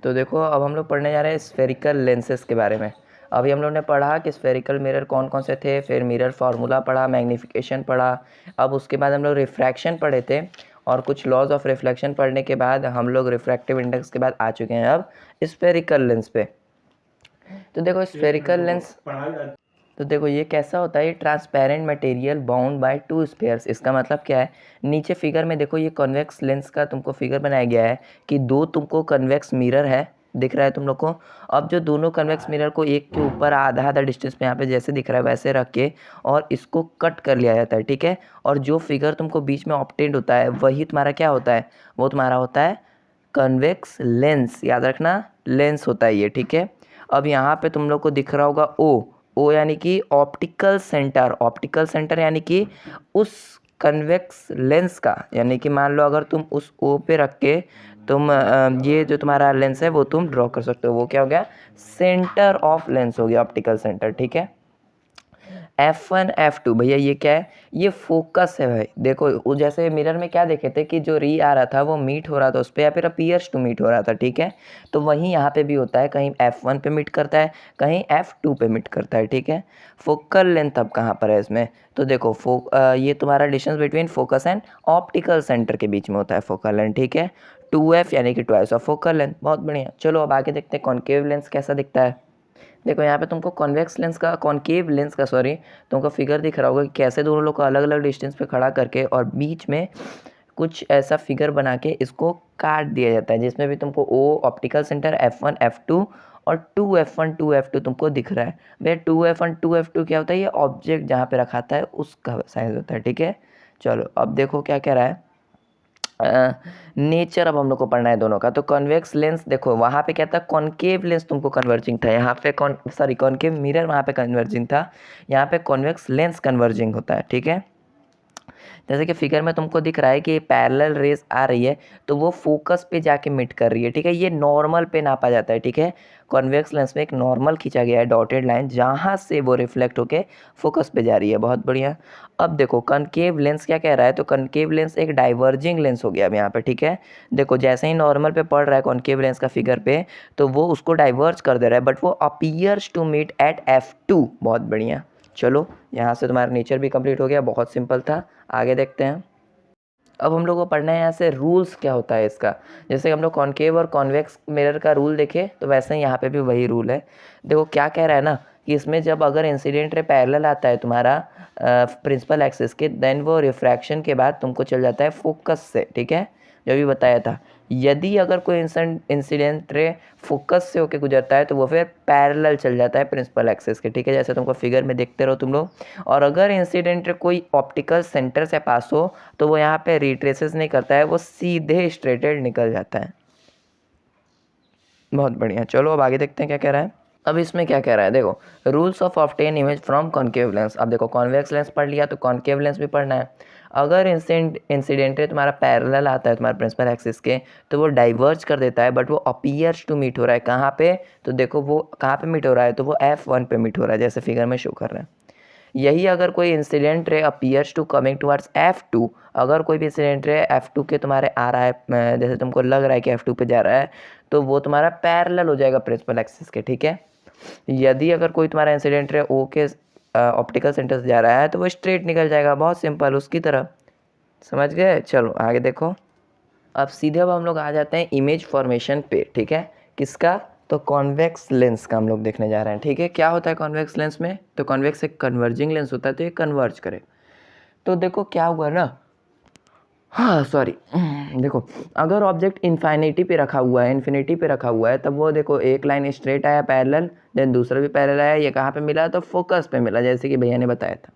तो देखो अब हम लोग पढ़ने जा रहे हैं स्फेरिकल लेंसेज के बारे में। अभी हम लोग ने पढ़ा कि स्फेरिकल मिरर कौन कौन से थे, फिर मिरर फार्मूला पढ़ा, मैग्नीफिकेशन पढ़ा, अब उसके बाद हम लोग रिफ्रैक्शन पढ़े थे और कुछ लॉज ऑफ रिफ्लेक्शन पढ़ने के बाद हम लोग रिफ्रैक्टिव इंडेक्स के बाद आ चुके हैं अब स्फेरिकल लेंस पे। तो देखो स्फेरिकल लेंस, तो देखो ये कैसा होता है, ये transparent material bound by 2 spheres. इसका मतलब क्या है, नीचे फिगर में देखो ये कन्वेक्स लेंस का तुमको फिगर बनाया गया है कि 2 तुमको कन्वेक्स मिरर है, दिख रहा है तुम लोग को। अब जो दोनों कन्वेक्स मिरर को एक के ऊपर आधा आधा डिस्टेंस पे यहाँ पे जैसे दिख रहा है वैसे रख के और इसको कट कर लिया जाता है, ठीक है। और जो फिगर तुमको बीच में ऑब्टेन्ड होता है वही तुम्हारा क्या होता है, वो तुम्हारा होता है कन्वेक्स लेंस। याद रखना लेंस होता है ये, ठीक है। अब यहाँ पे तुम लोग को दिख रहा होगा ओ यानी कि ऑप्टिकल सेंटर यानी कि उस कन्वेक्स लेंस का, यानी कि मान लो अगर तुम उस ओ पे रख के तुम ये जो तुम्हारा लेंस है वो तुम ड्रॉ कर सकते हो, वो क्या हो गया, सेंटर ऑफ लेंस हो गया, ऑप्टिकल सेंटर, ठीक है। F1 F2 भैया ये क्या है, ये फोकस है भाई। देखो वो जैसे मिरर में क्या देखे थे कि जो री आ रहा था वो मीट हो रहा था उस पर या फिर अपीयर्स टू मीट हो रहा था, ठीक है। तो वहीं यहाँ पे भी होता है, कहीं F1 पे मीट करता है कहीं F2 पे मीट करता है, ठीक है। फोकल लेंथ अब कहाँ पर है इसमें, तो देखो ये तुम्हारा distance between focus and optical centre के बीच में होता है फोकल लेंथ, ठीक है। 2F यानी कि ट्वाइस ऑफ फोकल लेंथ। बहुत बढ़िया, चलो अब आगे देखते हैं कॉन्केव लेंस कैसा दिखता है। देखो यहाँ पे तुमको कॉन्केव लेंस का तुमको फिगर दिख रहा होगा कि कैसे दोनों लोग को अलग अलग डिस्टेंस पे खड़ा करके और बीच में कुछ ऐसा फिगर बना के इसको काट दिया जाता है, जिसमें भी तुमको ओ ऑप्टिकल सेंटर F1 F2 और 2F1 2F2 तुमको दिख रहा है। भैया 2F1 2F2 क्या होता है, ये ऑब्जेक्ट जहाँ पे रखा था है उसका साइज होता है, ठीक है। चलो अब देखो क्या कह रहा है, नेचर अब हम लोग को पढ़ना है दोनों का। तो कॉन्वेक्स लेंस देखो वहाँ पे क्या था, कॉन्केव लेंस तुमको कन्वर्जिंग था, यहाँ पे कॉन्केव मिरर वहाँ पे कन्वर्जिंग था, यहाँ पे कॉन्वेक्स लेंस कन्वर्जिंग होता है, ठीक है। जैसे कि फिगर में तुमको दिख रहा है कि पैरेलल रेस आ रही है तो वो फोकस पे जाके मिट कर रही है, ठीक है। ये नॉर्मल पे नापा जाता है, ठीक है। कॉन्वेक्स लेंस में एक नॉर्मल खींचा गया है डॉटेड लाइन, जहाँ से वो रिफ्लेक्ट होके फोकस पे जा रही है। बहुत बढ़िया। अब देखो कनकेव लेंस क्या कह रहा है, तो कनकेव लेंस एक डाइवर्जिंग लेंस हो गया अब यहाँ पे, ठीक है। देखो जैसे ही नॉर्मल पे पड़ रहा है कॉन्केव लेंस का फिगर पे तो वो उसको डाइवर्ज कर दे रहा है, बट वो appears to meet at F2। बहुत बढ़िया, चलो यहाँ से तुम्हारा नेचर भी कंप्लीट हो गया, बहुत सिंपल था। आगे देखते हैं। अब हम लोग को पढ़ना है यहाँ से रूल्स क्या होता है इसका। जैसे हम लोग कॉन्केव और कॉन्वेक्स मिरर का रूल देखे तो वैसे ही यहाँ पे भी वही रूल है। देखो क्या कह रहा है ना कि इसमें जब अगर इंसिडेंट रे पैरेलल आता है तुम्हारा प्रिंसिपल एक्सिस के, देन वो रिफ्रैक्शन के बाद तुमको चल जाता है फोकस से, ठीक है। जो भी बताया था। यदि अगर कोई इंसिडेंट रे फोकस से होकर गुजरता है तो वो फिर पैरेलल चल जाता है प्रिंसिपल एक्सिस के, ठीक है, जैसे तुमको फिगर में देखते रहो तुम लोग। और अगर इंसिडेंट रे कोई ऑप्टिकल सेंटर से पास हो तो वो यहाँ पे रिट्रेसेस नहीं करता है, वो सीधे स्ट्रेटेड निकल जाता है। बहुत बढ़िया, चलो अब आगे देखते हैं क्या कह रहा है। अब इसमें क्या कह रहा है, देखो rules of obtain image from concave lens. अब देखो कॉन्वेक्स लेंस पढ़ लिया तो कॉन्केव लेंस भी पढ़ना है। अगर इंसिडेंट तुम्हारा पैरेलल आता है तुम्हारे प्रिंसिपल एक्सिस के तो वो डाइवर्ज कर देता है, बट वो अपीयर्स टू मीट हो रहा है कहाँ पे, तो देखो वो कहाँ पे मीट हो रहा है, तो वो F1 पे मीट हो रहा है, जैसे फिगर में शो कर रहा है। यही अगर कोई incident ray appears to coming towards F2, अगर कोई भी इंसिडेंट रे F2 के तुम्हारे आ रहा है, जैसे तुमको लग रहा है कि F2 पे जा रहा है, तो वो तुम्हारा पैरेलल हो जाएगा प्रिंसिपल एक्सिस के, ठीक है। यदि अगर कोई तुम्हारा इंसिडेंट रे O के ऑप्टिकल सेंटर से जा रहा है तो वो स्ट्रेट निकल जाएगा, बहुत सिंपल, उसकी तरह। समझ गए, चलो आगे देखो। अब सीधे अब हम लोग आ जाते हैं इमेज फॉर्मेशन पे, ठीक है, किसका, तो कॉन्वेक्स लेंस का हम लोग देखने जा रहे हैं, ठीक है। क्या होता है कॉन्वेक्स लेंस में, तो कॉन्वेक्स एक कन्वर्जिंग लेंस होता है, तो ये कन्वर्ज करे। तो देखो क्या हुआ ना, हाँ सॉरी, देखो अगर ऑब्जेक्ट इन्फिनिटी पे रखा हुआ है, तब वो देखो एक लाइन स्ट्रेट आया पैरेलल, देन दूसरा भी पैरेलल आया, ये कहाँ पे मिला, तो फोकस पे मिला, जैसे कि भैया ने बताया था।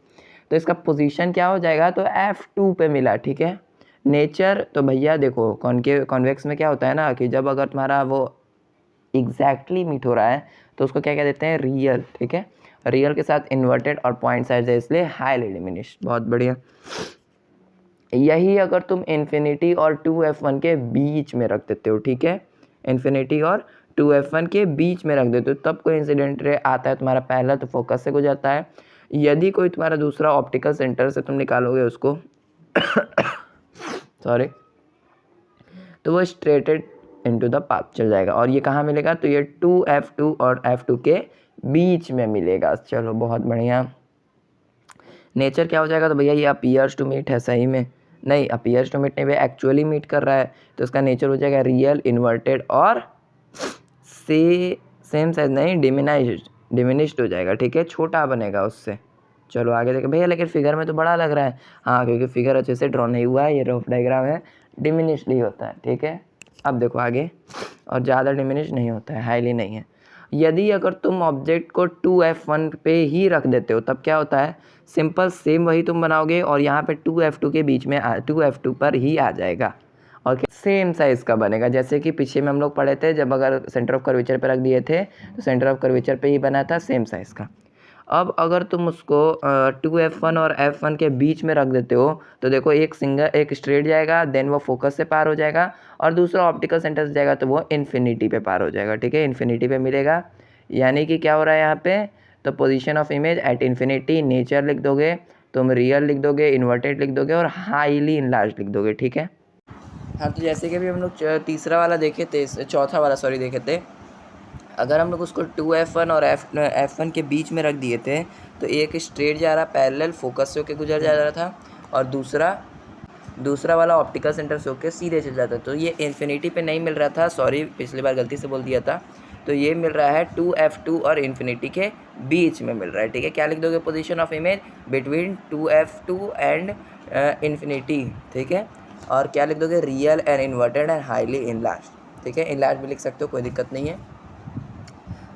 तो इसका पोजीशन क्या हो जाएगा, तो F2 पे मिला, ठीक है। नेचर, तो भैया देखो कॉन्वेक्स में क्या होता है ना कि जब अगर तुम्हारा वो एग्जैक्टली मीट हो रहा है तो उसको क्या कह देते हैं, रियल, ठीक है। रियल के साथ इन्वर्टेड और पॉइंट साइज है, इसलिए हाईली डिमिनिश्ड। बहुत बढ़िया। यही अगर तुम इन्फिनिटी और 2F1 के बीच में रख देते हो, ठीक है, इन्फिनिटी और 2F1 के बीच में रख देते हो, तब कोई इंसिडेंट रे आता है तुम्हारा पहला तो फोकस से गुजरता है। यदि कोई तुम्हारा दूसरा ऑप्टिकल सेंटर से तुम निकालोगे उसको सॉरी, तो वो स्ट्रेटेड इनटू द पाथ चल जाएगा। और ये कहाँ मिलेगा, तो ये 2F2 और F2 के बीच में मिलेगा। चलो बहुत बढ़िया। नेचर क्या हो जाएगा, तो भैया ये अपीयर्स टू मीट है, सही में नहीं, अपीयर्स टू मीट नहीं भैया, एक्चुअली मीट कर रहा है, तो इसका नेचर हो जाएगा रियल, इन्वर्टेड और सेम साइज नहीं, डिमिनिश्ड हो जाएगा, ठीक है, छोटा बनेगा उससे। चलो आगे देखें भैया, लेकिन फिगर में तो बड़ा लग रहा है, हाँ क्योंकि फिगर अच्छे से ड्रॉ नहीं हुआ है, ये रफ डायग्राम है, डिमिनिश्ड ही होता है, ठीक है। अब देखो आगे, और ज़्यादा डिमिनिश नहीं होता है, हाईली नहीं है। यदि अगर तुम ऑब्जेक्ट को 2F1 पे ही रख देते हो तब क्या होता है, सिंपल सेम वही तुम बनाओगे और यहाँ पे 2F2 के बीच में 2F2 पर ही आ जाएगा और सेम साइज़ का बनेगा, जैसे कि पीछे में हम लोग पढ़े थे, जब अगर सेंटर ऑफ कर्वेचर पे रख दिए थे तो सेंटर ऑफ कर्वेचर पे ही बना था सेम साइज़ का। अब अगर तुम उसको 2F1 और F1 के बीच में रख देते हो तो देखो एक स्ट्रेट जाएगा, देन वो फोकस से पार हो जाएगा, और दूसरा ऑप्टिकल सेंटर से जाएगा तो वो इन्फिनिटी पे पार हो जाएगा, ठीक है, इन्फिनिटी पे मिलेगा। यानी कि क्या हो रहा है यहाँ पे, तो position of image at infinity, nature लिख दोगे, तुम रियल लिख दोगे, इन्वर्टेड लिख दोगे और हाईली इनलार्ज लिख दोगे, ठीक है। हाँ, तो जैसे कि अभी हम लोग तीसरा वाला देखे थे, चौथा वाला सॉरी देखे थे, अगर हम लोग उसको 2F1 और F1 के बीच में रख दिए थे तो एक स्ट्रेट जा रहा पैरेलल फोकस से होकर गुजर जा रहा था, और दूसरा वाला ऑप्टिकल सेंटर से होकर सीधे चल जाता। तो ये इन्फिनिटी पे नहीं मिल रहा था, सॉरी पिछली बार गलती से बोल दिया था, तो ये मिल रहा है 2F2 और इन्फिनिटी के बीच में मिल रहा है, ठीक है। क्या लिख दोगे, position of image between 2F2 and infinity, ठीक है। और क्या लिख दोगे, real and inverted and highly enlarge, ठीक है, इनलार्ज भी लिख सकते हो, कोई दिक्कत नहीं है।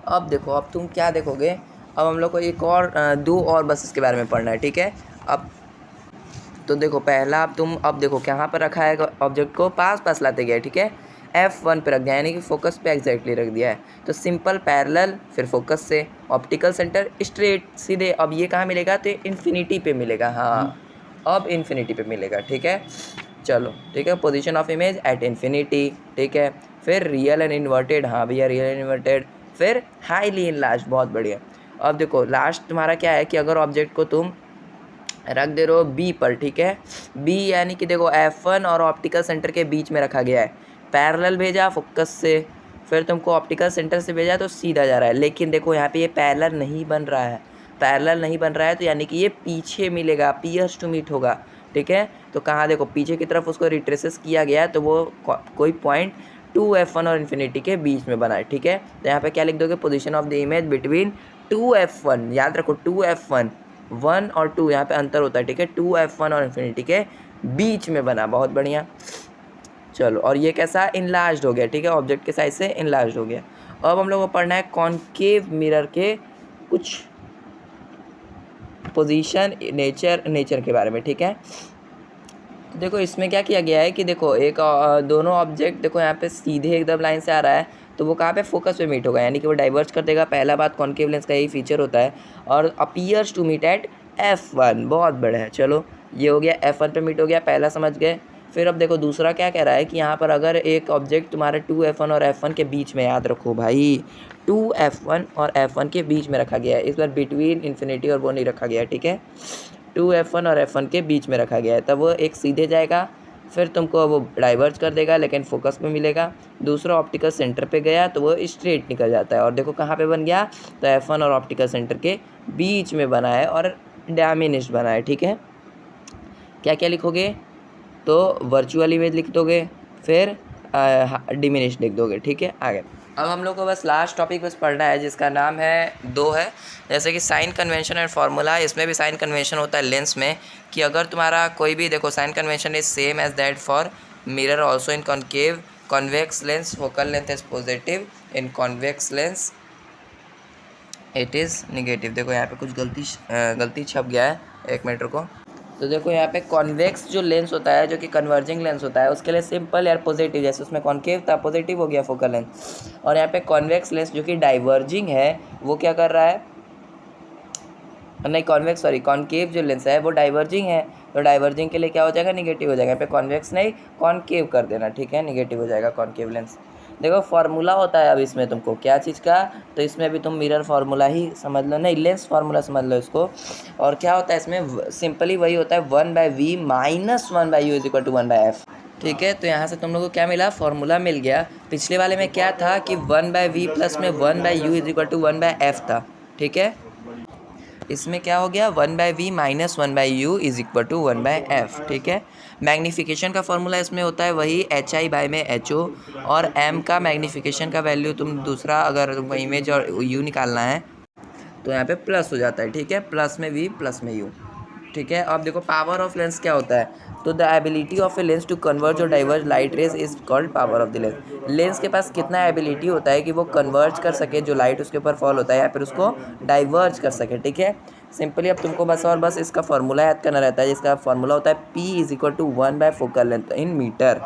अब देखो, अब तुम क्या देखोगे, अब हम लोग को एक और दो और बस इसके बारे में पढ़ना है, ठीक है। अब तो देखो पहला अब देखो कहाँ पर रखा है ऑब्जेक्ट को, पास लाते गए, ठीक है, F1 पे रख दिया, यानी कि फोकस पे एग्जैक्टली रख दिया है। तो सिंपल पैरेलल, फिर फोकस से ऑप्टिकल सेंटर स्ट्रेट सीधे। अब ये कहाँ मिलेगा, तो इन्फिनिटी पे मिलेगा, हाँ अब इन्फिनिटी पे मिलेगा, ठीक है। चलो ठीक है, position of image at infinity, ठीक है, फिर रियल एंड इन्वर्टेड, हाँ भैया रियल एंड इन्वर्टेड, फिर हाईली इनलार्ज, बहुत बढ़िया। अब देखो लास्ट तुम्हारा क्या है कि अगर ऑब्जेक्ट को तुम रख दे रहे हो B पर, ठीक है, B यानी कि देखो F1 और ऑप्टिकल सेंटर के बीच में रखा गया है, पैरेलल भेजा फोकस से, फिर तुमको ऑप्टिकल सेंटर से भेजा तो सीधा जा रहा है। लेकिन देखो यहाँ पे ये पैरेलल नहीं बन रहा है, तो यानी कि ये पीछे मिलेगा, पियर्स टू मीट होगा, ठीक है। तो कहाँ देखो पीछे की तरफ उसको रिट्रेसेस किया गया है, तो वो कोई पॉइंट 2F1 और इन्फिनिटी के बीच में बना है, ठीक है। तो यहाँ पे क्या लिख दोगे, position of the image between 2F1, याद रखो 2F1, 1 और 2 यहाँ पे अंतर होता है, ठीक है, 2F1 और इन्फिनिटी के बीच में बना, बहुत बढ़िया। चलो, और ये कैसा इनलार्ज्ड हो गया, ठीक है, ऑब्जेक्ट के साइज से इनलार्ज्ड हो गया। अब हम लोग को पढ़ना है कॉनकेव मिरर के कुछ पोजीशन, नेचर के बारे में, ठीक है। देखो इसमें क्या किया गया है कि देखो एक दोनों ऑब्जेक्ट देखो यहाँ पे सीधे एकदम लाइन से आ रहा है, तो वो कहाँ पे फोकस पे मीट होगा, यानी कि वो डाइवर्ज कर देगा। पहला बात कॉनकेव लेंस का यही फीचर होता है। और appears to meet at F1, बहुत बड़ा है। चलो ये हो गया, F1 पे मीट हो गया, पहला समझ गए। फिर अब देखो दूसरा क्या कह रहा है कि यहाँ पर अगर एक ऑब्जेक्ट तुम्हारे 2F1 और F1 के बीच में, याद रखो भाई 2F1 और F1 के बीच में रखा गया है, इस बार बिटवीन इन्फिनिटी और वो नहीं रखा गया है, ठीक है। 2F1 और F1 के बीच में रखा गया है, तब वो एक सीधे जाएगा, फिर तुमको वो डाइवर्ज कर देगा लेकिन फोकस में मिलेगा। दूसरा ऑप्टिकल सेंटर पे गया तो वो स्ट्रेट निकल जाता है। और देखो कहाँ पे बन गया, तो F1 और ऑप्टिकल सेंटर के बीच में बना है और डैमिनिश्ड बना है, ठीक है। क्या क्या लिखोगे, तो वर्चुअल इमेज लिख दोगे, फिर डिमिनिश्ड लिख दोगे, ठीक है। आगे अब हम लोग को बस लास्ट टॉपिक बस पढ़ना है, जिसका नाम है 2 है, जैसे कि साइन कन्वेंशन एंड फार्मूला। इसमें भी साइन कन्वेंशन होता है लेंस में, कि अगर तुम्हारा कोई भी, देखो sign convention is same as that for mirror also in concave convex lens, focal length is positive, in convex lens it is negative. देखो यहाँ पे कुछ गलती छप गया है, 1 मिनट रुको। तो देखो यहाँ पे कॉन्वेक्स जो लेंस होता है, जो कि कन्वर्जिंग लेंस होता है, उसके लिए सिंपल यार पॉजिटिव, जैसे उसमें कॉन्केव था पॉजिटिव हो गया फोकल लेंथ। और यहाँ पे कॉन्वेक्स लेंस जो कि डाइवर्जिंग है, वो क्या कर रहा है, नहीं कॉन्वेक्स सॉरी कॉनकेव जो लेंस है वो डाइवर्जिंग है, तो डाइवर्जिंग के लिए क्या हो जाएगा, निगेटिव हो जाएगा। यहाँ पे कॉन्वेक्स नहीं कॉनकेव कर देना, ठीक है, निगेटिव हो जाएगा कॉनकेव लेंस। देखो फार्मूला होता है अब इसमें तुमको क्या चीज़ का, तो इसमें भी तुम मिरर फार्मूला ही समझ लो, नहीं लेंस फार्मूला समझ लो इसको। और क्या होता है इसमें, सिंपली वही होता है 1/v minus 1/u is equal to 1/f, ठीक है। तो यहाँ से तुम लोग को क्या मिला, फार्मूला मिल गया। पिछले वाले में क्या था कि 1/v प्लस में 1/u is equal to 1/f था, ठीक है। इसमें क्या हो गया, 1/v minus 1/u is equal to 1/f, ठीक है। मैग्नीफिकेशन का फॉर्मूला इसमें होता है वही HI बाय में HO, और m का मैग्नीफिकेशन का वैल्यू तुम दूसरा, अगर तुमको इमेज और u निकालना है तो यहाँ पे प्लस हो जाता है, ठीक है, प्लस में v प्लस में u, ठीक है। अब देखो पावर ऑफ लेंस क्या होता है, तो the ability of a lens to converge और diverge light rays is called power of the lens. Lens के पास कितना एबिलिटी होता है कि वो कन्वर्ज कर सके जो लाइट उसके ऊपर फॉल होता है, या फिर उसको डाइवर्ज कर सके, ठीक है। सिंपली अब तुमको बस और बस इसका फार्मूला याद करना रहता है, जिसका फार्मूला होता है P is equal to 1 focal length in metre,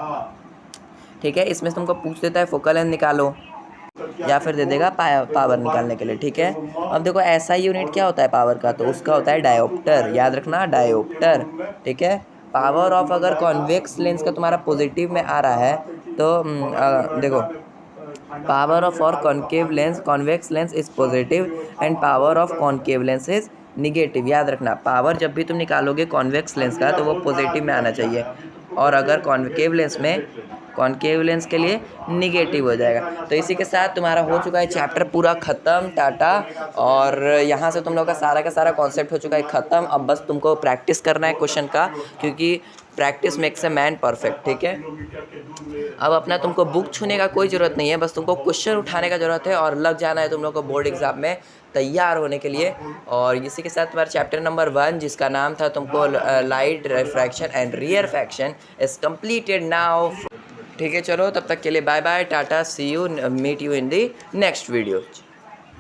ठीक है। इसमें तुमको पूछ देता है फोकल लेंथ निकालो, या फिर दे देगा पावर निकालने के लिए, ठीक है। अब देखो ऐसा यूनिट क्या होता है पावर का, तो उसका होता है डायोप्टर, याद रखना डायोप्टर, ठीक है। पावर ऑफ अगर कॉन्वेक्स लेंस का तुम्हारा पॉजिटिव में आ रहा है, तो देखो पावर ऑफ और concave lens, convex lens is positive and power of concave lens is negative. याद रखना पावर जब भी तुम निकालोगे कॉन्वेक्स लेंस का तो वो पॉजिटिव में आना चाहिए, और अगर कॉन्केव लेंस में, कॉनकेव लेंस के लिए निगेटिव हो जाएगा। तो इसी के साथ तुम्हारा हो चुका है चैप्टर पूरा ख़त्म, टाटा। और यहाँ से तुम लोग का सारा कॉन्सेप्ट हो चुका है ख़त्म। अब बस तुमको प्रैक्टिस करना है क्वेश्चन का, क्योंकि practice makes a man perfect, ठीक है। अब अपना तुमको बुक छूने का कोई ज़रूरत नहीं है, बस तुमको क्वेश्चन उठाने का ज़रूरत है और लग जाना है तुम लोग को बोर्ड एग्ज़ाम में तैयार होने के लिए। और इसी के साथ तुम्हारा चैप्टर नंबर 1, जिसका नाम था तुमको light refraction and refraction, is completed now, ठीक है। चलो तब तक के लिए bye bye, tata, see you, meet you in the next video.